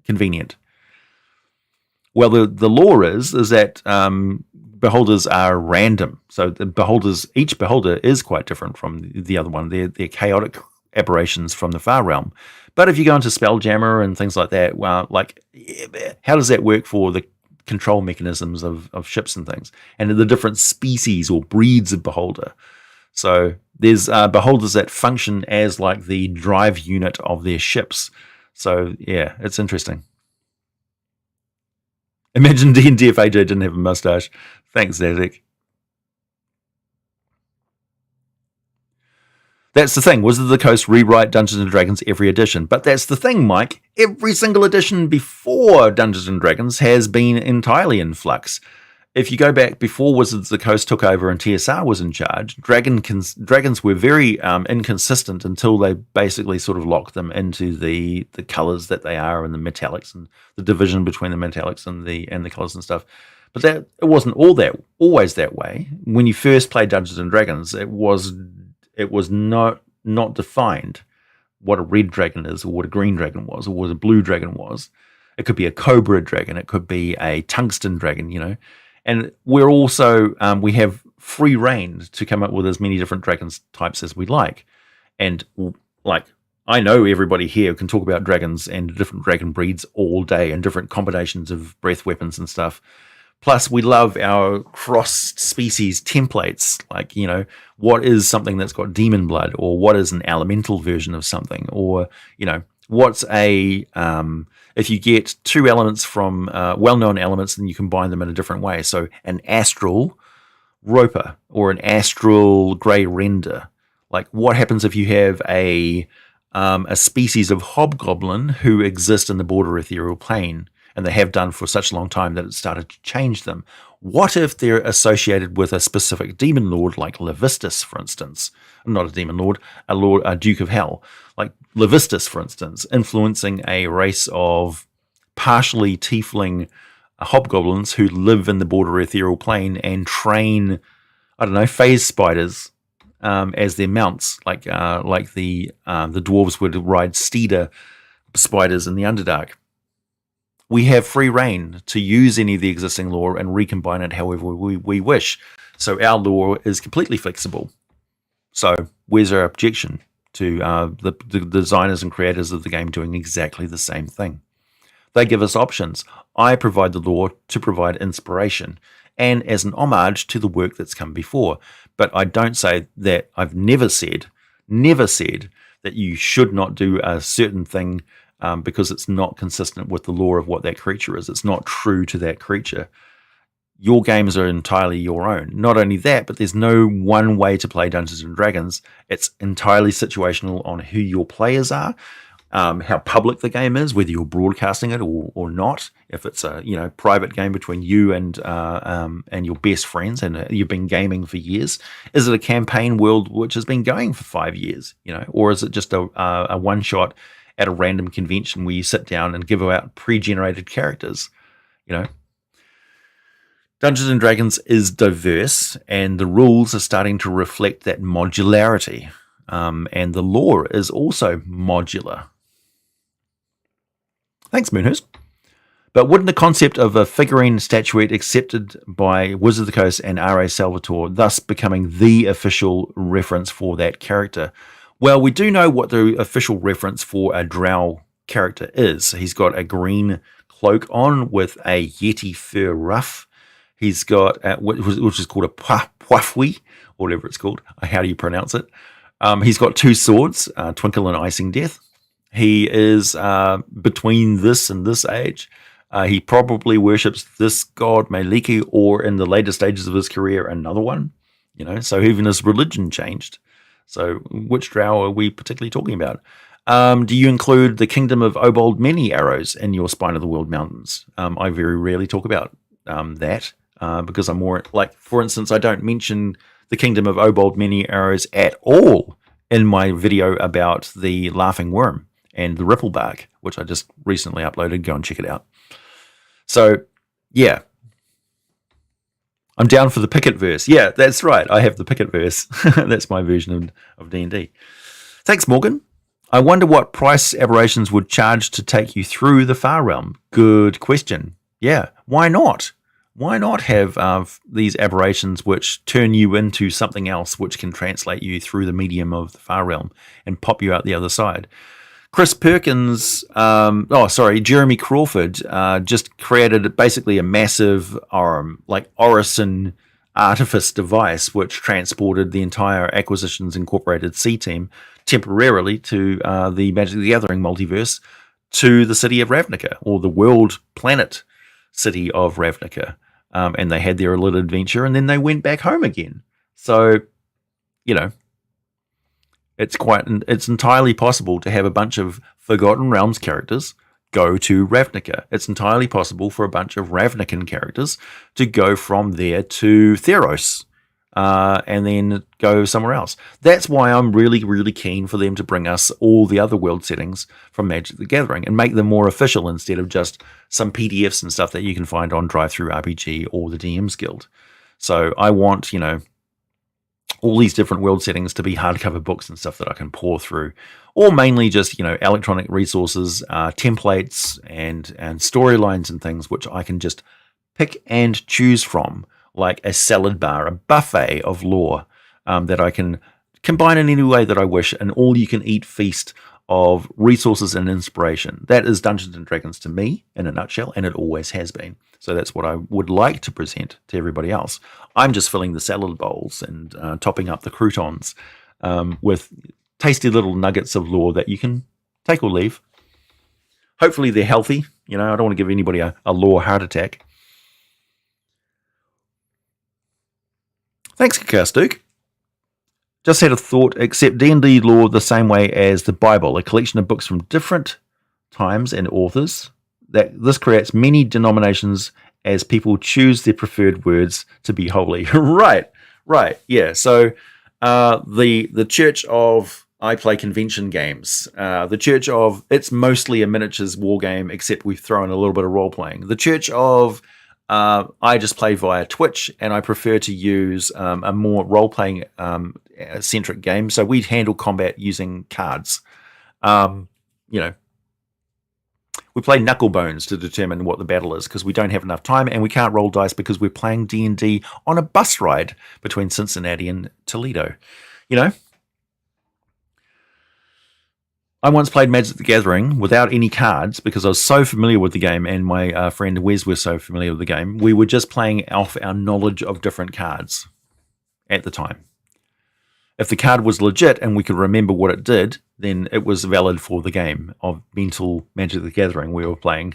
convenient? Well, the law is that beholders are random. So each beholder is quite different from the other one. They're chaotic aberrations from the Far Realm. But if you go into Spelljammer and things like that, well, like, how does that work for the control mechanisms of ships and things, and the different species or breeds of beholder? So there's beholders that function as like the drive unit of their ships. So yeah, it's interesting. Imagine D&D if AJ didn't have a mustache. Thanks, Zazek. That's the thing. Wizards of the Coast rewrite Dungeons and Dragons every edition. But that's the thing, Mike. Every single edition before Dungeons and Dragons has been entirely in flux. If you go back before Wizards of the Coast took over and TSR was in charge, dragons were very inconsistent until they basically sort of locked them into the colors that they are and the metallics and the division between the metallics and the colors and stuff. But that it wasn't always that way. When you first played Dungeons and Dragons, it was not defined what a red dragon is, or what a green dragon was, or what a blue dragon was. It could be a cobra dragon, it could be a tungsten dragon, you know. And we're also we have free reign to come up with as many different dragons types as we like. And like, I know everybody here can talk about dragons and different dragon breeds all day and different combinations of breath weapons and stuff. Plus, we love our cross-species templates, like, you know, what is something that's got demon blood, or what is an elemental version of something, or, you know, what's a, if you get two elements from well-known elements, then you combine them in a different way. So an astral roper or an astral grey render. Like, what happens if you have a species of hobgoblin who exist in the border ethereal plane, and they have done for such a long time that it started to change them? What if they're associated with a specific demon lord, like Levistus, for instance? Not a demon lord, a Duke of Hell. Like Levistus, for instance, influencing a race of partially tiefling hobgoblins who live in the border ethereal plane and train, I don't know, phase spiders as their mounts, like the dwarves would ride steeder spiders in the Underdark. We have free reign to use any of the existing lore and recombine it however we wish. So our lore is completely flexible. So where's our objection to the designers and creators of the game doing exactly the same thing? They give us options. I provide the lore to provide inspiration and as an homage to the work that's come before. But I don't say that. I've never said that you should not do a certain thing because it's not consistent with the lore of what that creature is. It's not true to that creature. Your games are entirely your own. Not only that, but there's no one way to play Dungeons and Dragons. It's entirely situational on who your players are, how public the game is, whether you're broadcasting it or not. If it's a private game between you and your best friends, and you've been gaming for years, is it a campaign world which has been going for 5 years? Or is it just a one shot at a random convention where you sit down and give out pre-generated characters? Dungeons and Dragons is diverse, and the rules are starting to reflect that modularity. And the lore is also modular. Thanks, Moonhurst. But wouldn't the concept of a figurine statuette accepted by Wizards of the Coast and R.A. Salvatore, thus becoming the official reference for that character? Well, we do know what the official reference for a drow character is. He's got a green cloak on with a yeti fur ruff. He's got, which is called a puafui, or whatever it's called. How do you pronounce it? He's got two swords, Twinkle and Icing Death. He is between this and this age. He probably worships this god, Maliki, or in the later stages of his career, another one. So even his religion changed. So which drow are we particularly talking about? Do you include the kingdom of Obold Many Arrows in your Spine of the World Mountains? I very rarely talk about that because I'm more like, for instance, I don't mention the kingdom of Obold Many Arrows at all in my video about the Laughing Worm and the Ripplebark, which I just recently uploaded. Go and check it out. So, yeah. I'm down for the Picket verse. Yeah, that's right. I have the Picket verse. That's my version of D&D. Thanks, Morgan. I wonder what price aberrations would charge to take you through the Far Realm. Good question. Yeah, why not? Why not have these aberrations which turn you into something else which can translate you through the medium of the Far Realm and pop you out the other side? Chris Perkins, Jeremy Crawford just created basically a massive, like Orison artifice device which transported the entire Acquisitions Incorporated C team temporarily to the Magic the Gathering multiverse to the city of Ravnica, or the world planet city of Ravnica. And they had their little adventure, and then they went back home again. So, it's entirely possible to have a bunch of Forgotten Realms characters go to Ravnica. It's entirely possible for a bunch of Ravnican characters to go from there to Theros, and then go somewhere else. That's why I'm really, really keen for them to bring us all the other world settings from Magic the Gathering and make them more official instead of just some PDFs and stuff that you can find on Drive-Thru RPG or the DM's Guild. So I want, all these different world settings to be hardcover books and stuff that I can pour through, or mainly just, electronic resources, templates and storylines and things which I can just pick and choose from, like a salad bar, a buffet of lore that I can combine in any way that I wish, an all-you-can-eat feast of resources and inspiration. That is Dungeons & Dragons to me in a nutshell, and it always has been. So that's what I would like to present to everybody else. I'm just filling the salad bowls and topping up the croutons with tasty little nuggets of lore that you can take or leave. Hopefully they're healthy. I don't want to give anybody a lore heart attack. Thanks, Cacao Duke. Just had a thought, accept D&D lore the same way as the Bible, a collection of books from different times and authors. This creates many denominations as people choose their preferred words to be holy. Right, yeah. So the Church of I play convention games. The Church of it's mostly a miniatures war game, except we've thrown a little bit of role playing. The Church of I just play via Twitch, and I prefer to use a more role playing centric game. So we handle combat using cards. We play knuckle bones to determine what the battle is because we don't have enough time, and we can't roll dice because we're playing D&D on a bus ride between Cincinnati and Toledo. I once played Magic the Gathering without any cards because I was so familiar with the game, and my friend Wes was so familiar with the game. We were just playing off our knowledge of different cards at the time. If the card was legit and we could remember what it did, then it was valid for the game of mental Magic the Gathering we were playing.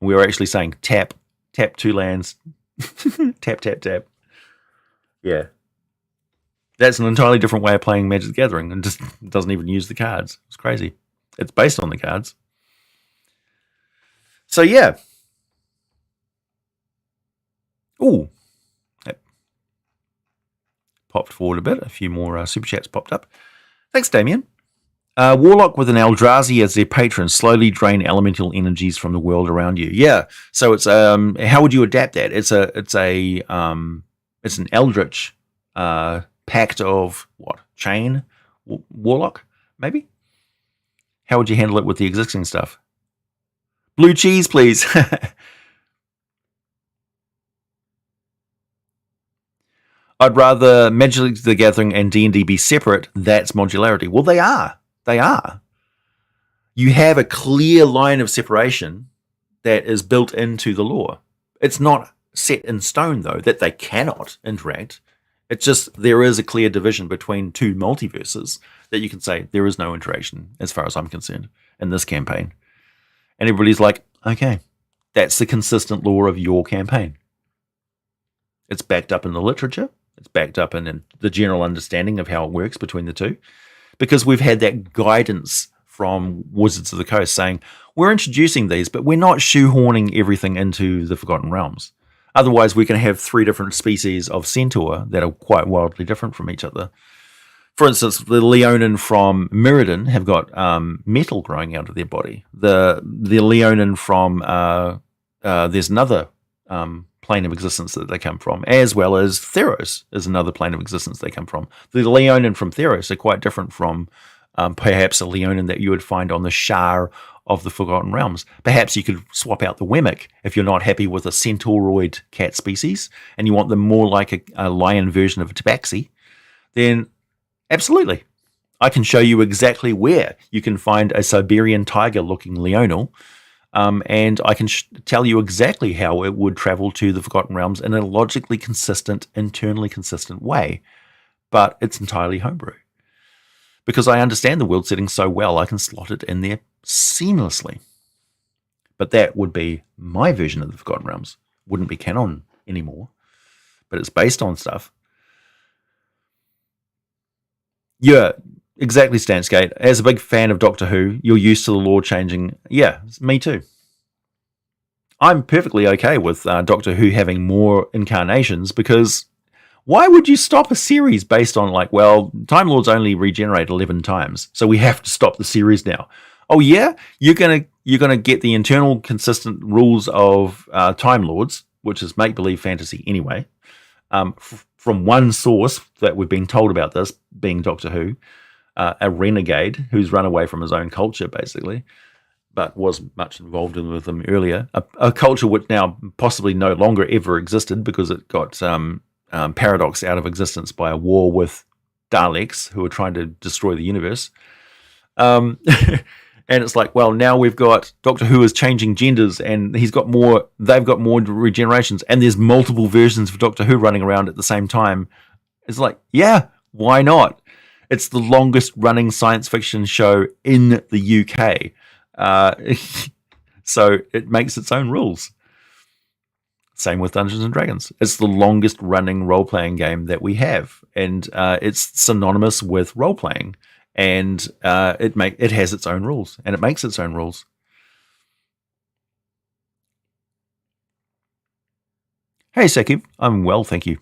We were actually saying tap 2 lands, tap. Yeah. That's an entirely different way of playing Magic the Gathering and just doesn't even use the cards. It's crazy. It's based on the cards. So, yeah. Ooh. That popped forward a bit. A few more super chats popped up. Thanks, Damien. Warlock with an Eldrazi as their patron slowly drain elemental energies from the world around you. Yeah. So it's how would you adapt that? It's an Eldritch pact of what? Chain? Warlock, maybe? How would you handle it with the existing stuff? Blue cheese, please. I'd rather Magic the Gathering and D&D be separate. That's modularity. Well, they are. They are. You have a clear line of separation that is built into the lore. It's not set in stone, though, that they cannot interact. It's just there is a clear division between two multiverses that you can say there is no interaction, as far as I'm concerned, in this campaign. And everybody's like, okay, that's the consistent lore of your campaign. It's backed up in the literature. It's backed up in the general understanding of how it works between the two. Because we've had that guidance from Wizards of the Coast saying, we're introducing these, but we're not shoehorning everything into the Forgotten Realms. Otherwise, we can have 3 different species of centaur that are quite wildly different from each other. For instance, the Leonin from Mirrodin have got metal growing out of their body. The Leonin from there's another plane of existence that they come from, as well as Theros is another plane of existence they come from. The Leonin from Theros are quite different from perhaps a Leonin that you would find on the Shar of the Forgotten Realms. Perhaps you could swap out the Wemmick if you're not happy with a centauroid cat species and you want them more like a lion version of a tabaxi, then absolutely. I can show you exactly where you can find a Siberian tiger-looking Leonil and I can tell you exactly how it would travel to the Forgotten Realms in a logically consistent, internally consistent way. But it's entirely homebrew. Because I understand the world setting so well, I can slot it in there seamlessly. But that would be my version of the Forgotten Realms. Wouldn't be canon anymore. But it's based on stuff. Yeah, exactly, Stanskate. As a big fan of Doctor Who, you're used to the lore changing. Yeah, me too. I'm perfectly okay with Doctor Who having more incarnations, because why would you stop a series based on, like, well, Time Lords only regenerate 11 times, so we have to stop the series now? Oh yeah, you're gonna get the internal consistent rules of Time Lords, which is make-believe fantasy anyway, from one source that we've been told about this, being Doctor Who, a renegade who's run away from his own culture, basically, but was much involved with them earlier. A culture which now possibly no longer ever existed because it got paradoxed out of existence by a war with Daleks who were trying to destroy the universe. And it's like, well, now we've got Doctor Who is changing genders, and they've got more regenerations, and there's multiple versions of Doctor Who running around at the same time. It's like, yeah, why not? It's the longest running science fiction show in the UK. So it makes its own rules. Same with Dungeons and Dragons. It's the longest running role-playing game that we have, and it's synonymous with role-playing. And it has its own rules, and it makes its own rules. Hey, Sakib, I'm well, thank you.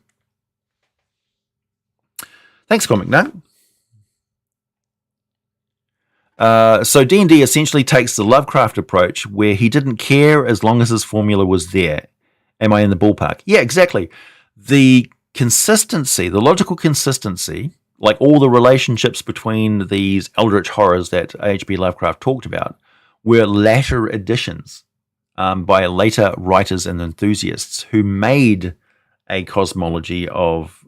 Thanks, Comic Nut. So D&D essentially takes the Lovecraft approach, where he didn't care as long as his formula was there. Am I in the ballpark? Yeah, exactly. The consistency, the logical consistency, like all the relationships between these eldritch horrors that H.P. Lovecraft talked about, were latter additions by later writers and enthusiasts who made a cosmology of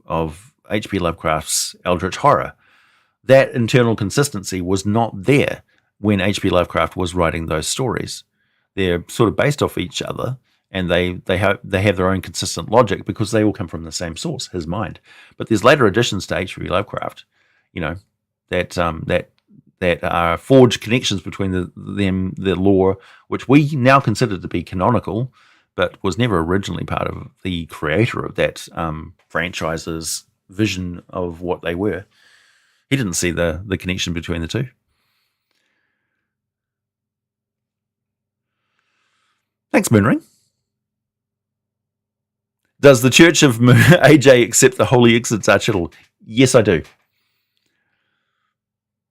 H.P. Lovecraft's eldritch horror. That internal consistency was not there when H.P. Lovecraft was writing those stories. They're sort of based off each other, and they have their own consistent logic because they all come from the same source, his mind. But there's later additions to H.P. Lovecraft, that are forged connections between the lore, which we now consider to be canonical, but was never originally part of the creator of that franchise's vision of what they were. He didn't see the connection between the two. Thanks, Moonring. Does the Church of AJ accept the Holy Exits Archittle? Yes, I do.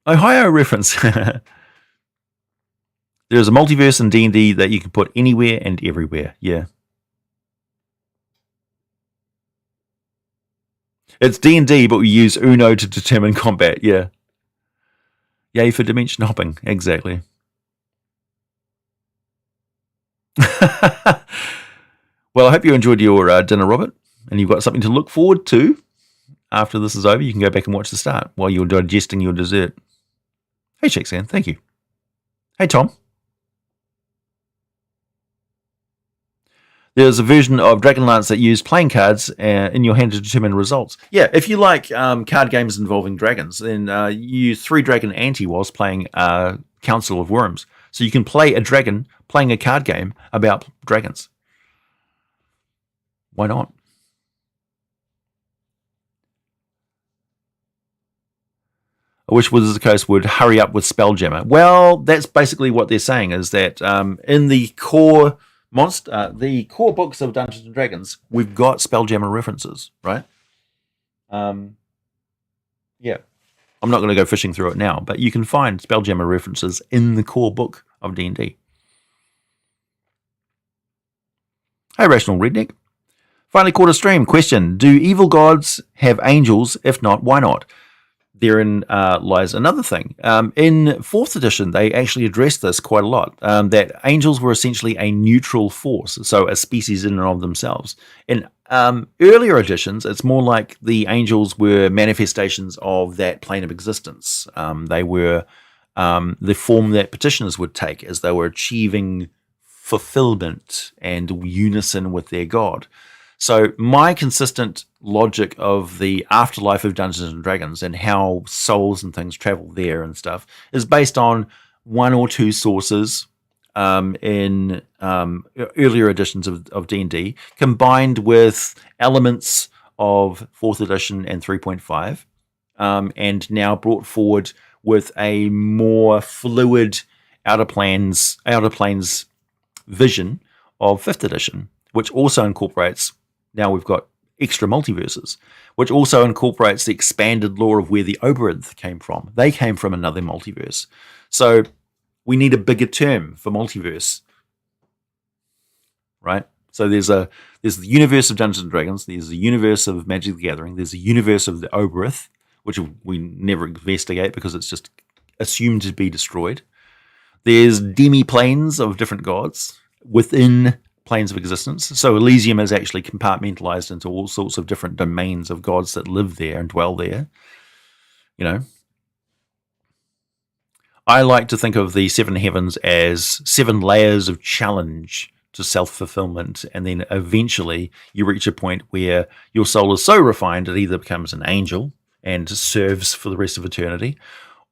Ohio reference. There's a multiverse in D&D that you can put anywhere and everywhere. Yeah. It's D&D, but we use Uno to determine combat. Yeah. Yay for dimension hopping. Exactly. Well, I hope you enjoyed your dinner, Robert, and you've got something to look forward to after this is over. You can go back and watch the start while you're digesting your dessert. Hey, Checksan, thank you. Hey, Tom. There's a version of Dragonlance that used playing cards in your hand to determine results. Yeah, if you like card games involving dragons, then you use 3-Dragon Ante whilst playing Council of Worms. So you can play a dragon playing a card game about dragons. Why not? I wish Wizards of the Coast would hurry up with Spelljammer. Well, that's basically what they're saying, is that in the core books of Dungeons and Dragons, we've got Spelljammer references, right? Yeah. I'm not going to go fishing through it now, but you can find Spelljammer references in the core book of D&D. Hey, Rational Redneck. Finally caught a stream. Question: do evil gods have angels? If not, why not? Therein lies another thing. In 4th edition, they actually addressed this quite a lot, that angels were essentially a neutral force, so a species in and of themselves. In earlier editions, it's more like the angels were manifestations of that plane of existence. They were the form that petitioners would take as they were achieving fulfillment and unison with their God. So my consistent logic of the afterlife of Dungeons and Dragons and how souls and things travel there and stuff is based on one or two sources in earlier editions of D&D, combined with elements of 4th edition and 3.5, and now brought forward with a more fluid Outer Planes vision of 5th edition, which also incorporates, now we've got extra multiverses, which also incorporates the expanded lore of where the Oberith came from. They came from another multiverse. So we need a bigger term for multiverse, right? So there's the universe of Dungeons and Dragons, there's the universe of Magic the Gathering, there's the universe of the Oberith, which we never investigate because it's just assumed to be destroyed. There's demi-planes of different gods within planes of existence. So Elysium is actually compartmentalized into all sorts of different domains of gods that live there and dwell there. You know, I like to think of the 7 heavens as 7 layers of challenge to self-fulfillment, and then eventually you reach a point where your soul is so refined it either becomes an angel and serves for the rest of eternity,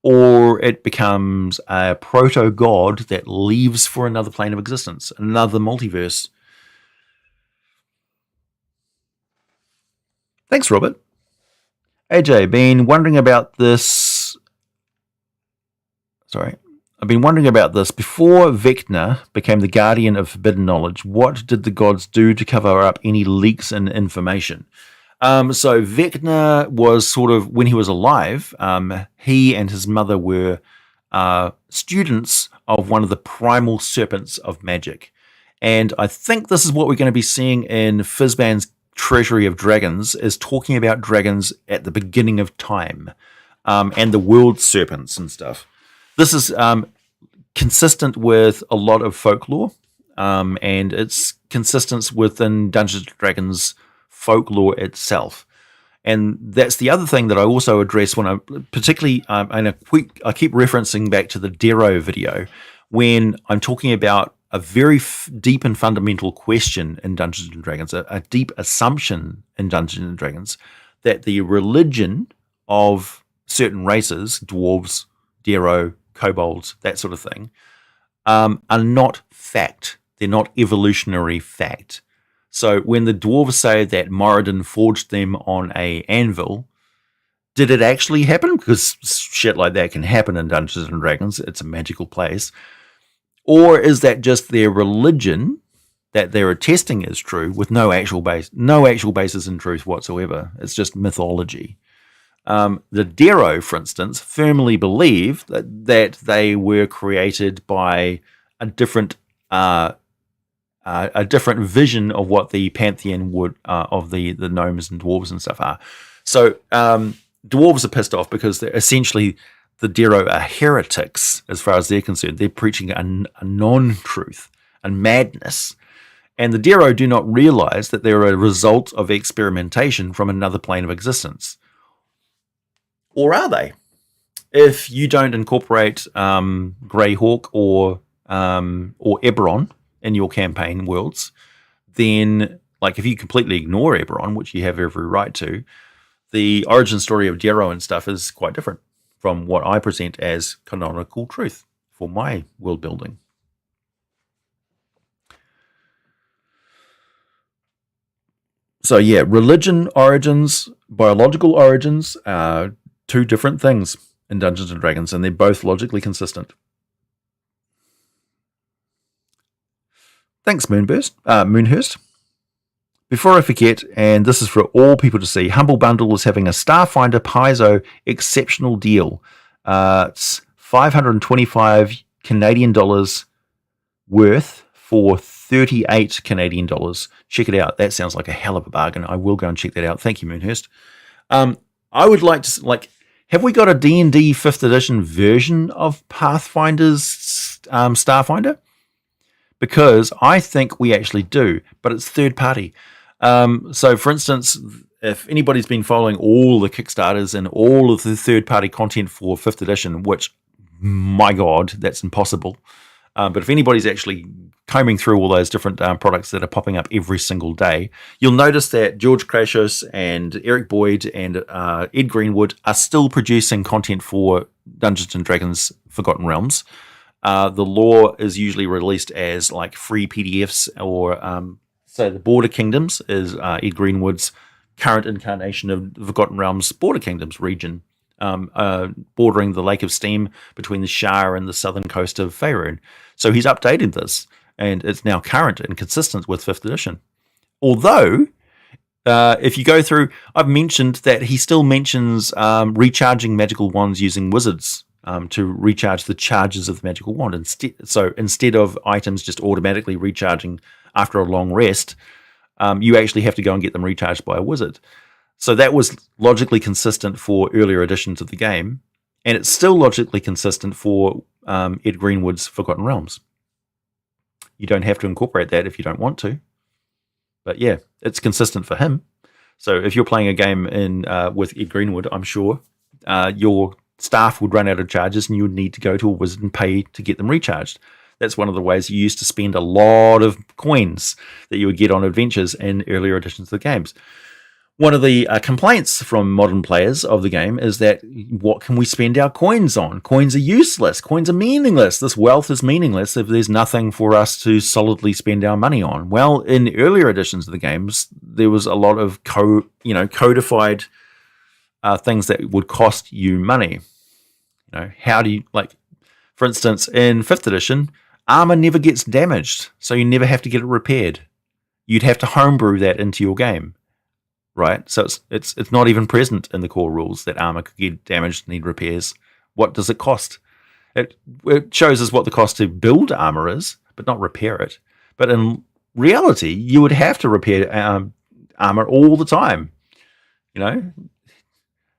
or it becomes a proto-god that leaves for another plane of existence, another multiverse. Thanks, Robert. AJ, been wondering about this. I've been wondering about this. Before Vecna became the guardian of forbidden knowledge, what did the gods do to cover up any leaks in information? So Vecna was sort of, when he was alive, he and his mother were students of one of the primal serpents of magic. And I think this is what we're going to be seeing in Fizban's Treasury of Dragons, is talking about dragons at the beginning of time, and the world serpents and stuff. This is consistent with a lot of folklore, and it's consistent within Dungeons & Dragons folklore itself. And that's the other thing that I also address when I particularly, and I keep referencing back to the Darrow video, when I'm talking about a very deep and fundamental question in Dungeons & Dragons, a deep assumption in Dungeons & Dragons, that the religion of certain races, dwarves, Darrow, kobolds, that sort of thing, are not fact. They're not evolutionary fact. So when the dwarves say that Moradin forged them on an anvil, did it actually happen? Because shit like that can happen in Dungeons & Dragons. It's a magical place. Or is that just their religion that they're attesting is true with no actual basis in truth whatsoever? It's just mythology. The Darrow, for instance, firmly believe that they were created by a different vision of what the pantheon would of the gnomes and dwarves and stuff are. So dwarves are pissed off because they're essentially, the Darrow are heretics as far as they're concerned. They're preaching a non-truth and madness. And the Darrow do not realize that they're a result of experimentation from another plane of existence. Or are they? If you don't incorporate Greyhawk or Eberron in your campaign worlds, then, like, if you completely ignore Eberron, which you have every right to, the origin story of Darrow and stuff is quite different from what I present as canonical truth for my world building. So yeah, religion origins, biological origins are two different things in Dungeons and Dragons, and they're both logically consistent. Thanks, Moonhurst. Before I forget, and this is for all people to see, Humble Bundle is having a Starfinder Paizo exceptional deal. It's 525 Canadian dollars worth for 38 Canadian dollars. Check it out. That sounds like a hell of a bargain. I will go and check that out. Thank you, Moonhurst. I would like to, have we got a D&D 5th edition version of Pathfinder's Starfinder? Because I think we actually do, but it's third party. So, for instance, if anybody's been following all the Kickstarters and all of the third party content for 5th edition, which, my God, that's impossible. But if anybody's actually combing through all those different products that are popping up every single day, you'll notice that George Crashos and Eric Boyd and Ed Greenwood are still producing content for Dungeons and Dragons Forgotten Realms. The lore is usually released as like free PDFs, or so the Border Kingdoms is Ed Greenwood's current incarnation of the Forgotten Realms Border Kingdoms region, bordering the Lake of Steam between the Shire and the southern coast of Faerun. So he's updated this, and it's now current and consistent with 5th edition. Although, if you go through, I've mentioned that he still mentions recharging magical wands using wizards to recharge the charges of the magical wand. Instead of items just automatically recharging after a long rest, you actually have to go and get them recharged by a wizard. So that was logically consistent for earlier editions of the game, and it's still logically consistent for Ed Greenwood's Forgotten Realms. You don't have to incorporate that if you don't want to. But yeah, it's consistent for him. So if you're playing a game with Ed Greenwood, I'm sure your staff would run out of charges and you would need to go to a wizard and pay to get them recharged. That's one of the ways you used to spend a lot of coins that you would get on adventures in earlier editions of the games. One of the complaints from modern players of the game is that what can we spend our coins on? Coins are useless. Coins are meaningless. This wealth is meaningless if there's nothing for us to solidly spend our money on. Well, in earlier editions of the games, there was a lot of codified things that would cost you money. How do you, for instance, in 5th edition, armor never gets damaged, so you never have to get it repaired. You'd have to homebrew that into your game. Right, so it's not even present in the core rules that armor could get damaged and need repairs. What does it cost? It shows us what the cost to build armor is, but not repair it. But in reality, you would have to repair armor all the time.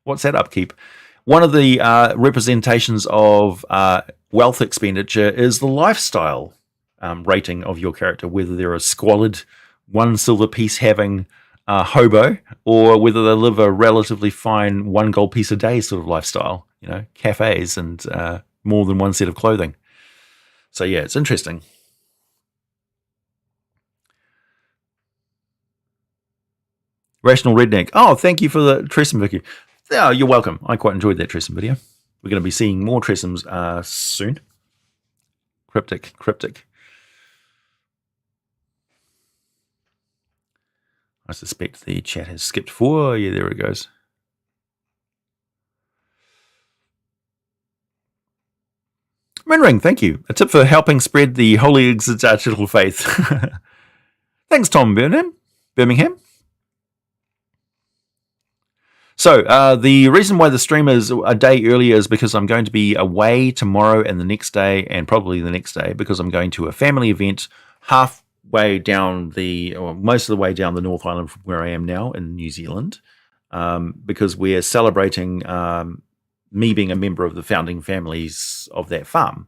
What's that upkeep? One of the representations of wealth expenditure is the lifestyle rating of your character, whether they're a squalid, 1 silver piece having hobo, or whether they live a relatively fine 1 gold piece a day sort of lifestyle, cafes and more than one set of clothing. So yeah, it's interesting. Rational Redneck. Oh, thank you for the Tressum Vicky. Oh, you're welcome. I quite enjoyed that Tressum video. We're going to be seeing more Tressums soon. Cryptic. I suspect the chat has skipped 4. Yeah, there it goes. Rinring, thank you. A tip for helping spread the holy exegetical faith. Thanks, Tom Birmingham. So, the reason why the stream is a day earlier is because I'm going to be away tomorrow and the next day, and probably the next day, because I'm going to a family event halfway down most of the way down the North Island from where I am now in New Zealand, because we're celebrating me being a member of the founding families of that farm,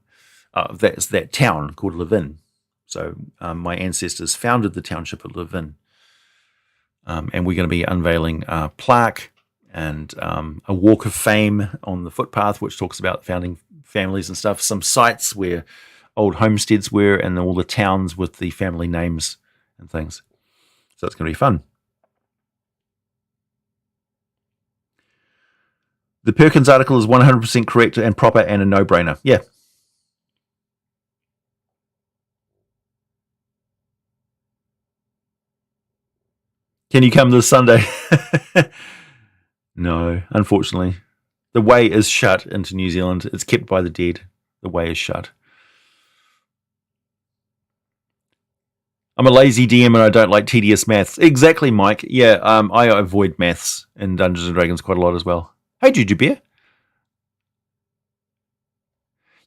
that's that town called Levin. So my ancestors founded the township of Levin, and we're going to be unveiling a plaque and a walk of fame on the footpath, which talks about founding families and stuff, some sites where old homesteads were, and all the towns with the family names and things. So it's going to be fun. The Perkins article is 100% correct and proper and a no-brainer. Yeah. Can you come this Sunday? No, unfortunately. The way is shut into New Zealand. It's kept by the dead. The way is shut. I'm a lazy DM and I don't like tedious maths. Exactly, Mike. Yeah, I avoid maths in Dungeons & Dragons quite a lot as well. Hey, Juju Bear.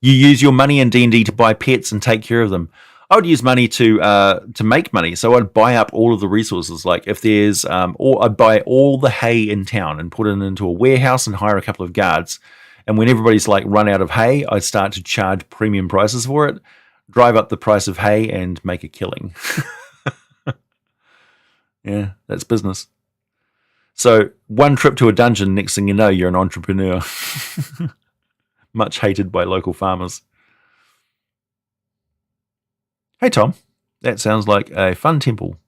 You use your money in D&D to buy pets and take care of them. I would use money to make money, so I'd buy up all of the resources. Like if there's, I'd buy all the hay in town and put it into a warehouse and hire a couple of guards. And when everybody's like run out of hay, I'd start to charge premium prices for it, drive up the price of hay, and make a killing. Yeah, that's business. So one trip to a dungeon, next thing you know, you're an entrepreneur. Much hated by local farmers. Hey, Tom. That sounds like a fun temple.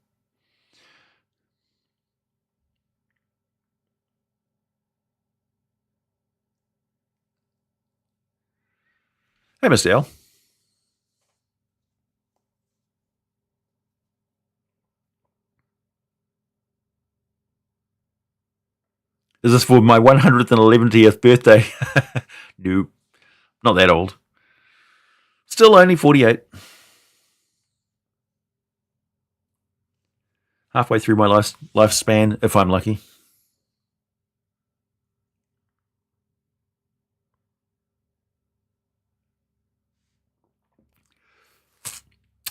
Hey, Mr. L. Is this for my 111th birthday? Nope. Not that old. Still only 48. Halfway through my lifespan, if I'm lucky.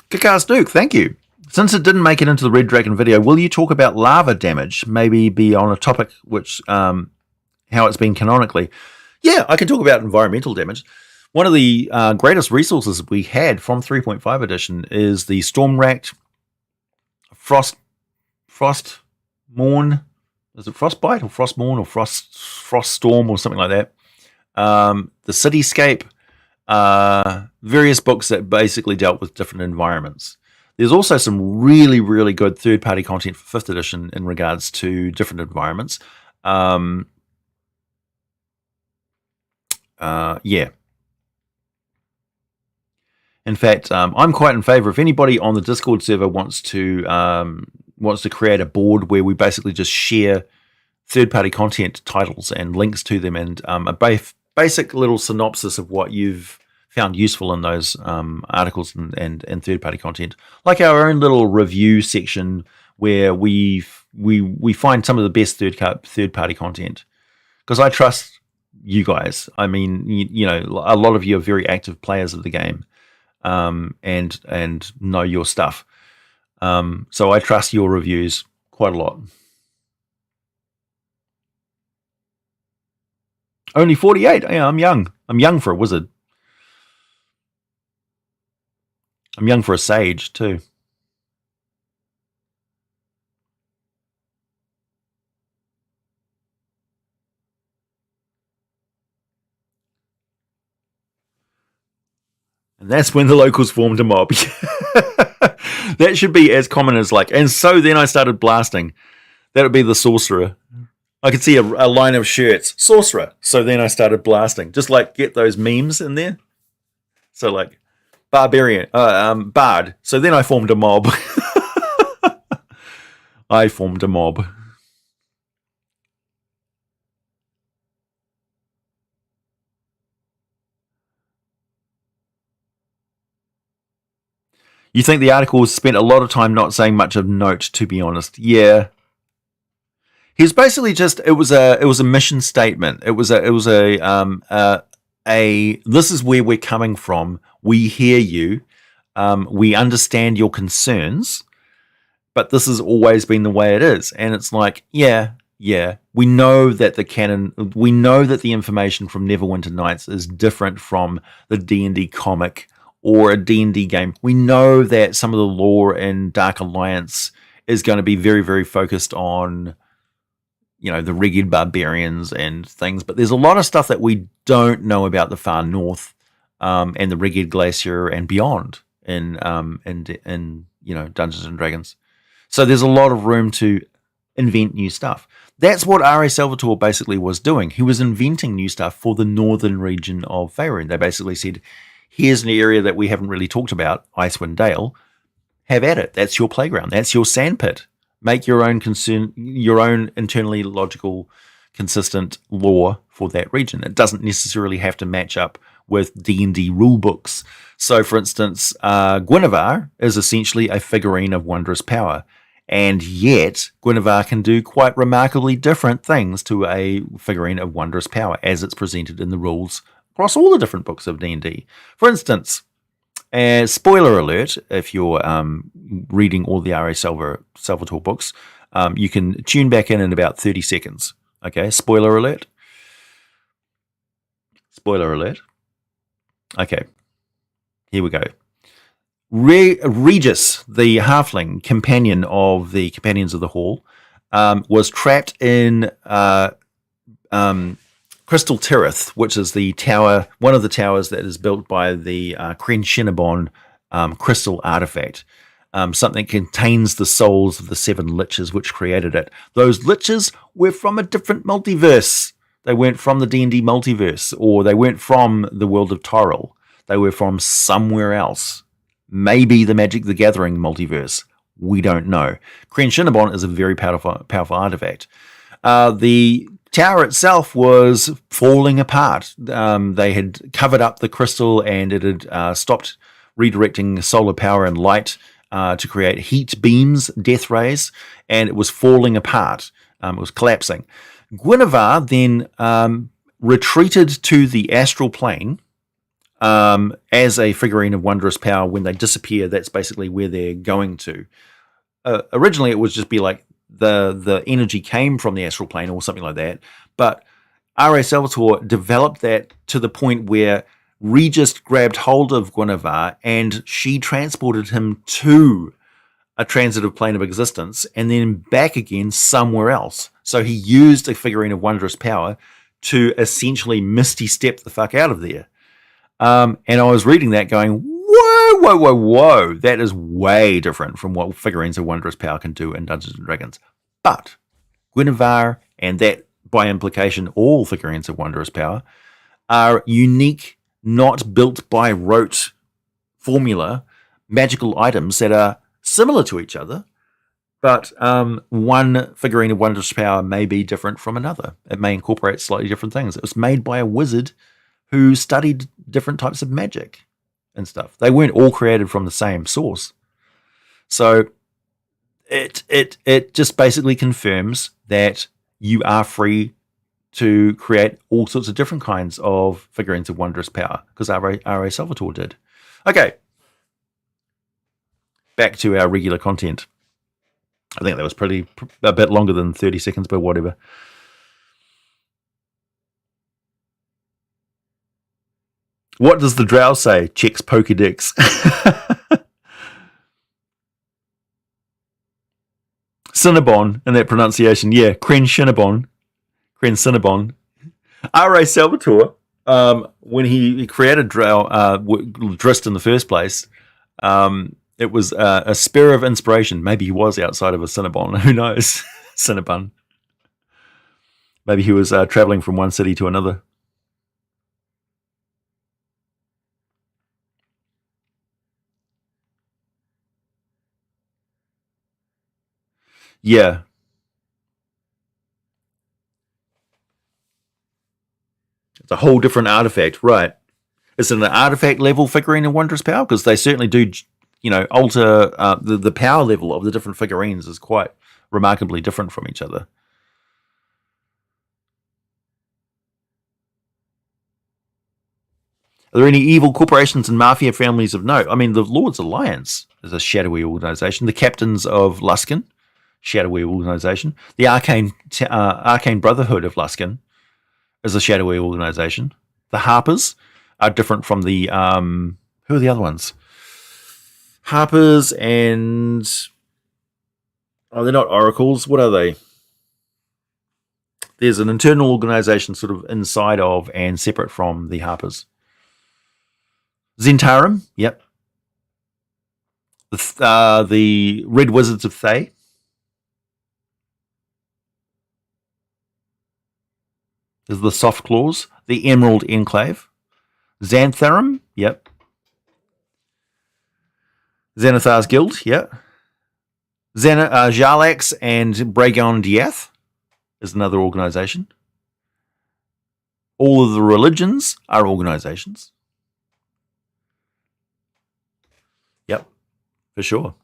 Kaka's Duke, thank you. Since it didn't make it into the Red Dragon video, will you talk about lava damage? Maybe be on a topic which how it's been canonically. Yeah, I can talk about environmental damage. One of the greatest resources we had from 3.5 edition is the storm-racked Frost Morn. Is it Frostbite or Frost Morn or Frost Storm or something like that? The Cityscape. Various books that basically dealt with different environments. There's also some really, really good third-party content for 5th edition in regards to different environments. Yeah. In fact, I'm quite in favor. If anybody on the Discord server wants to create a board where we basically just share third-party content titles and links to them, and a basic little synopsis of what you've found useful in those articles and third-party content, like our own little review section where we find some of the best third-party content, because I trust you guys. I mean, you know, a lot of you are very active players of the game, and know your stuff. So I trust your reviews quite a lot. Only 48. Yeah, I'm young. I'm young for a wizard. I'm young for a sage, too. And that's when the locals formed a mob. That should be as common as like, and so then I started blasting. That would be the sorcerer. I could see a line of shirts, sorcerer. So then I started blasting. Just like get those memes in there. So like barbarian, bard. So then I formed a mob. I formed a mob. You think the article spent a lot of time not saying much of note, to be honest. Yeah. He's basically just it was a mission statement. It was a this is where we're coming from. We hear you. We understand your concerns, but this has always been the way it is. And it's like, yeah, we know that we know that the information from Neverwinter Nights is different from the D&D comic or a D&D game. We know that some of the lore in Dark Alliance is going to be very, very focused on, you know, the Rigid Barbarians and things, but there's a lot of stuff that we don't know about the far north, and the Rigid Glacier and beyond in you know, Dungeons and Dragons. So there's a lot of room to invent new stuff. That's what R.A. Salvatore basically was doing. He was inventing new stuff for the northern region of Faerun. They basically said, here's an area that we haven't really talked about, Icewind Dale. Have at it. That's your playground. That's your sandpit. Make your own internally logical, consistent lore for that region. It doesn't necessarily have to match up with D&D rule books. So, for instance, Guinevere is essentially a figurine of wondrous power, and yet Guinevere can do quite remarkably different things to a figurine of wondrous power as it's presented in the rules across all the different books of D&D. For instance, spoiler alert, if you're reading all the R.A. Salvatore books, you can tune back in about 30 seconds. Okay, spoiler alert. Spoiler alert. Okay, here we go. Regis, the halfling companion of the Companions of the Hall, was trapped in Crystal Tirith, which is the tower, one of the towers that is built by the Cren Shinabon crystal artifact. Something contains the souls of the 7 liches which created it. Those liches were from a different multiverse. They weren't from the D&D multiverse, or they weren't from the world of Tyrell. They were from somewhere else. Maybe the Magic the Gathering multiverse. We don't know. Kryn Shinabon is a very powerful artifact. The tower itself was falling apart. They had covered up the crystal, and it had stopped redirecting solar power and light to create heat beams, death rays, and it was falling apart. It was collapsing. Guinevere then retreated to the astral plane as a figurine of wondrous power. When they disappear, that's basically where they're going to. Originally, it would just be like the energy came from the astral plane or something like that. But R.A. Salvatore developed that to the point where Regis grabbed hold of Guinevere and she transported him to a transitive plane of existence and then back again somewhere else. So he used a figurine of wondrous power to essentially misty step the fuck out of there. And I was reading that going, whoa, that is way different from what figurines of wondrous power can do in Dungeons & Dragons. But Guinevere, and that by implication all figurines of wondrous power, are unique, not built by rote formula, magical items that are similar to each other, but one figurine of wondrous power may be different from another. It may incorporate slightly different things. It was made by a wizard who studied different types of magic and stuff. They weren't all created from the same source. So it just basically confirms that you are free to create all sorts of different kinds of figurines of wondrous power, because R.A. Salvatore did. Okay. Back to our regular content. I think that was a bit longer than 30 seconds, but whatever. What does the drow say? Checks Pokédex. Cinnabon in that pronunciation. Yeah, Kryn Shinabon. Kryn Cinnabon. R.A. Salvatore, when he created drow, Drist in the first place, it was a spur of inspiration. Maybe he was outside of a Cinnabon. Who knows? Cinnabon. Maybe he was traveling from one city to another. Yeah. It's a whole different artifact, right? Is it an artifact level figurine of wondrous power? Because they certainly do, alter the power level of the different figurines is quite remarkably different from each other. Are there any evil corporations and mafia families of note? I mean, the Lord's Alliance is a shadowy organization. The Captains of Luskan, shadowy organization. The Arcane Brotherhood of Luskan is a shadowy organization. The Harpers are different from the who are the other ones? Harpers and they're not oracles. What are they? There's an internal organization sort of inside of and separate from the Harpers. Zentarum, yep. The Red Wizards of Thay. There's the Soft Claws, the Emerald Enclave. Xantharum, yep. Xanathar's Guild, yep. Jarlax and Bragon Diath is another organization. All of the religions are organizations. Yep, for sure.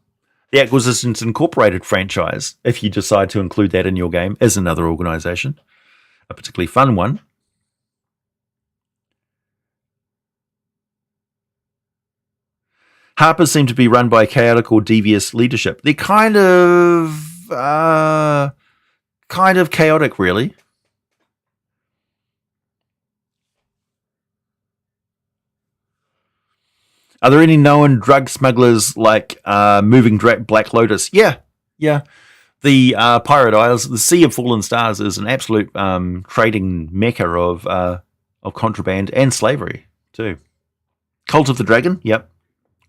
The Acquisitions Incorporated franchise, if you decide to include that in your game, is another organization. A particularly fun one. Harpers seem to be run by chaotic or devious leadership. They're kind of chaotic, really. Are there any known drug smugglers like Moving Black Lotus? Yeah. The Pirate Isles, the Sea of Fallen Stars, is an absolute trading mecca of contraband and slavery too. Cult of the Dragon, yep.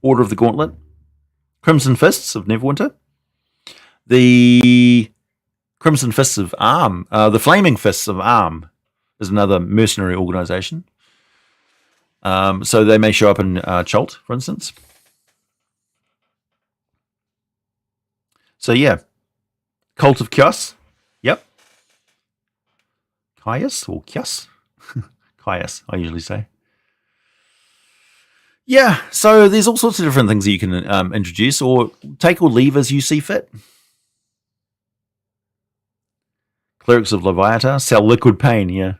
Order of the Gauntlet, Crimson Fists of Neverwinter, the Crimson Fists of Arm, the Flaming Fists of Arm is another mercenary organization. So they may show up in Chult, for instance. So yeah, Cult of Kios. Yep. Kios or Kios? Kios, I usually say. Yeah, so there's all sorts of different things that you can introduce or take or leave as you see fit. Clerics of Leviathan sell liquid pain, yeah.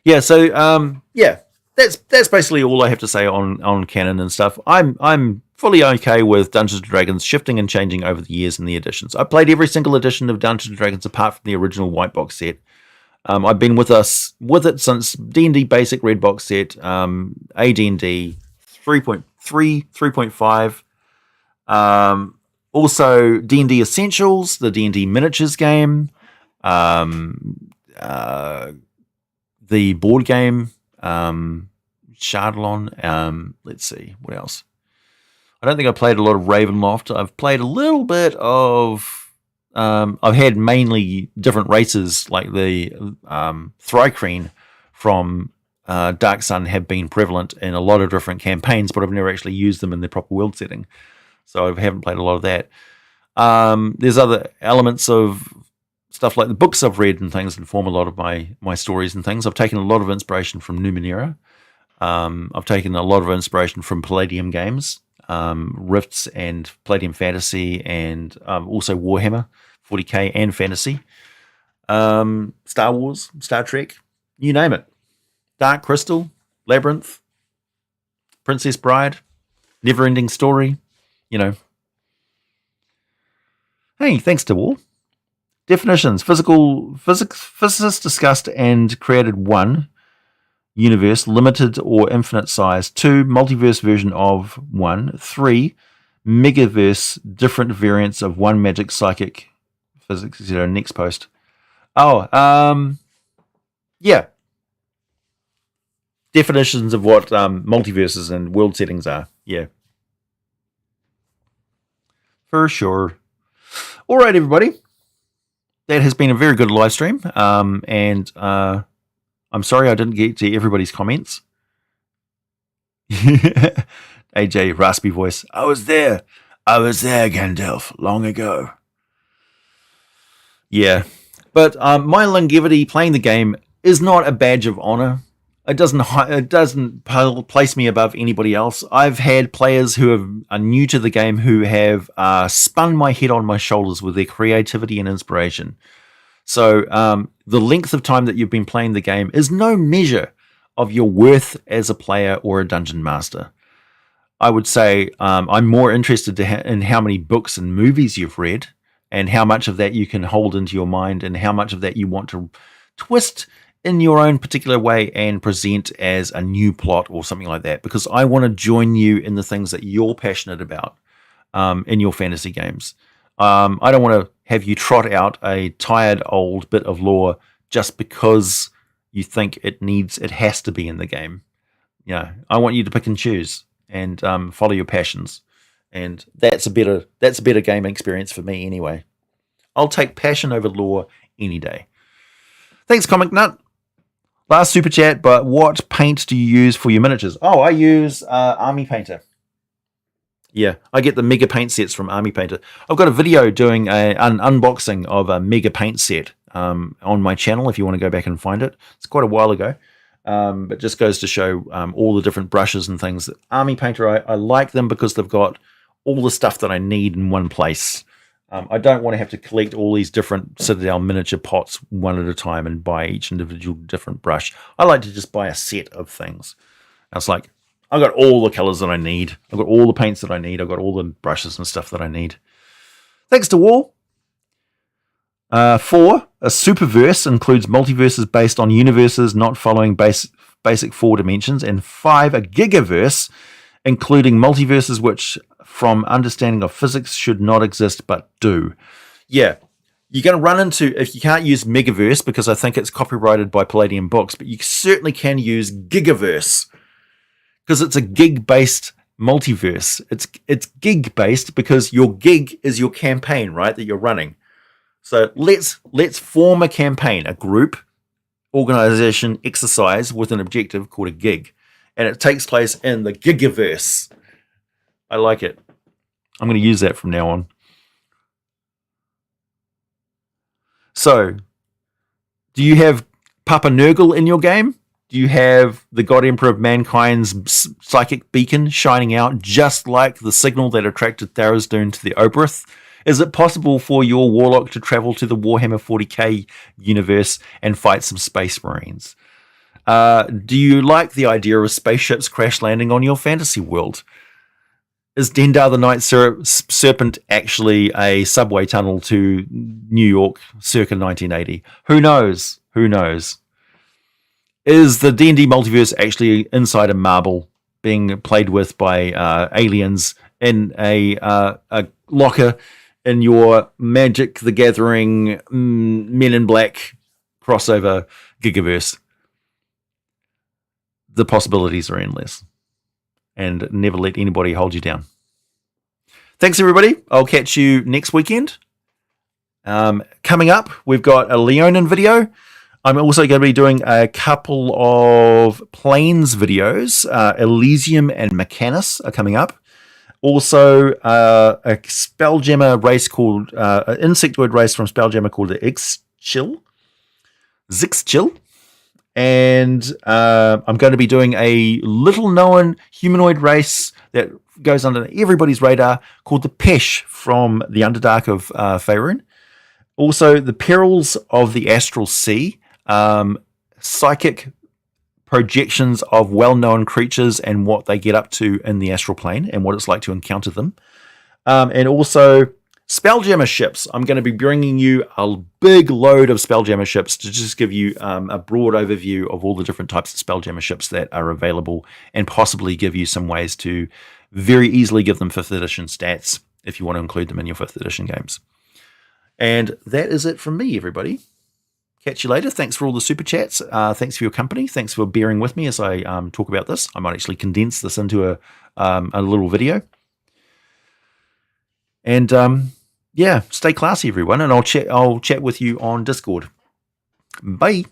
Yeah, so yeah, that's basically all I have to say on Canon and stuff. I'm fully okay with Dungeons & Dragons shifting and changing over the years in the editions. I played every single edition of Dungeons & Dragons apart from the original white box set. I've been with it since D&D Basic Red Box set, AD&D 3.3, 3.5, also D&D Essentials, the D&D Miniatures game, the board game, Shardlon. Let's see, what else? I don't think I played a lot of Ravenloft. I've played a little bit of... I've had mainly different races, like the Thrycreen from Dark Sun have been prevalent in a lot of different campaigns, but I've never actually used them in the proper world setting. So I haven't played a lot of that. There's other elements of stuff like the books I've read and things inform a lot of my stories and things. I've taken a lot of inspiration from Numenera. I've taken a lot of inspiration from Palladium games, Rifts and Palladium Fantasy, and also Warhammer 40k and Fantasy, Star Wars, Star Trek, you name it. Dark Crystal, Labyrinth, Princess Bride, Neverending Story, you know. Hey, thanks to all. Definitions: physicists discussed and created 1. Universe, limited or infinite size. 2, multiverse version of 1. 3, megaverse, different variants of 1 magic, psychic, physics, etc. Next post. Yeah. Definitions of what multiverses and world settings are. Yeah. For sure. All right, everybody. That has been a very good live stream. And I'm sorry I didn't get to everybody's comments. AJ, raspy voice. I was there, Gandalf, long ago. Yeah. But my longevity playing the game is not a badge of honor. It doesn't place me above anybody else. I've had players who are new to the game who have spun my head on my shoulders with their creativity and inspiration. So the length of time that you've been playing the game is no measure of your worth as a player or a dungeon master. I would say I'm more interested in how many books and movies you've read and how much of that you can hold into your mind and how much of that you want to twist in your own particular way and present as a new plot or something like that, because I want to join you in the things that you're passionate about in your fantasy games. I don't want to have you trot out a tired old bit of lore just because you think it has to be in the game. Yeah, I want you to pick and choose and follow your passions, and that's a better game experience for me anyway. I'll take passion over lore any day. Thanks, Comic Nut. Last super chat, but what paint do you use for your miniatures? Oh, I use Army Painter. Yeah, I get the Mega Paint sets from Army Painter. I've got a video doing an unboxing of a Mega Paint set on my channel if you want to go back and find it. It's quite a while ago, but just goes to show all the different brushes and things. Army Painter, I like them because they've got all the stuff that I need in one place. I don't want to have to collect all these different Citadel miniature pots one at a time and buy each individual different brush. I like to just buy a set of things. It's like, I've got all the colors that I need. I've got all the paints that I need. I've got all the brushes and stuff that I need. Thanks to Wall. 4, a superverse includes multiverses based on universes not following basic 4 dimensions. And 5, a gigaverse, including multiverses which, from understanding of physics, should not exist but do. Yeah, you're going to run into, if you can't use megaverse because I think it's copyrighted by Palladium Books, but you certainly can use gigaverse, because it's a gig-based multiverse. It's gig based because your gig is your campaign, right, that you're running. So let's form a campaign, a group, organization, exercise with an objective called a gig. And it takes place in the Gigaverse. I like it. I'm going to use that from now on. So, do you have Papa Nurgle in your game? Do you have the God Emperor of Mankind's psychic beacon shining out just like the signal that attracted Tharizdun to the Oberth? Is it possible for your warlock to travel to the Warhammer 40k universe and fight some space marines? Do you like the idea of spaceships crash landing on your fantasy world? Is Dendar the Night Serpent actually a subway tunnel to New York circa 1980? Who knows? Who knows? Is the D&D multiverse actually inside a marble being played with by aliens in a locker in your Magic the Gathering Men in Black crossover Gigaverse? The possibilities are endless. And never let anybody hold you down. Thanks, everybody. I'll catch you next weekend. Coming up, we've got a Leonin video. I'm also going to be doing a couple of Planes videos. Elysium and Mechanus are coming up. Also, a Spelljammer race called, an insectoid race from Spelljammer called the Zixchill. And I'm going to be doing a little-known humanoid race that goes under everybody's radar called the Pesh from the Underdark of Faerun. Also, the Perils of the Astral Sea, psychic projections of well-known creatures and what they get up to in the astral plane and what it's like to encounter them. And also Spelljammer ships. I'm going to be bringing you a big load of Spelljammer ships to just give you a broad overview of all the different types of Spelljammer ships that are available and possibly give you some ways to very easily give them 5th edition stats if you want to include them in your 5th edition games. And that is it from me, everybody. Catch you later. Thanks for all the super chats. Thanks for your company. Thanks for bearing with me as I talk about this. I might actually condense this into a little video. And yeah, stay classy, everyone, and I'll chat with you on Discord. Bye.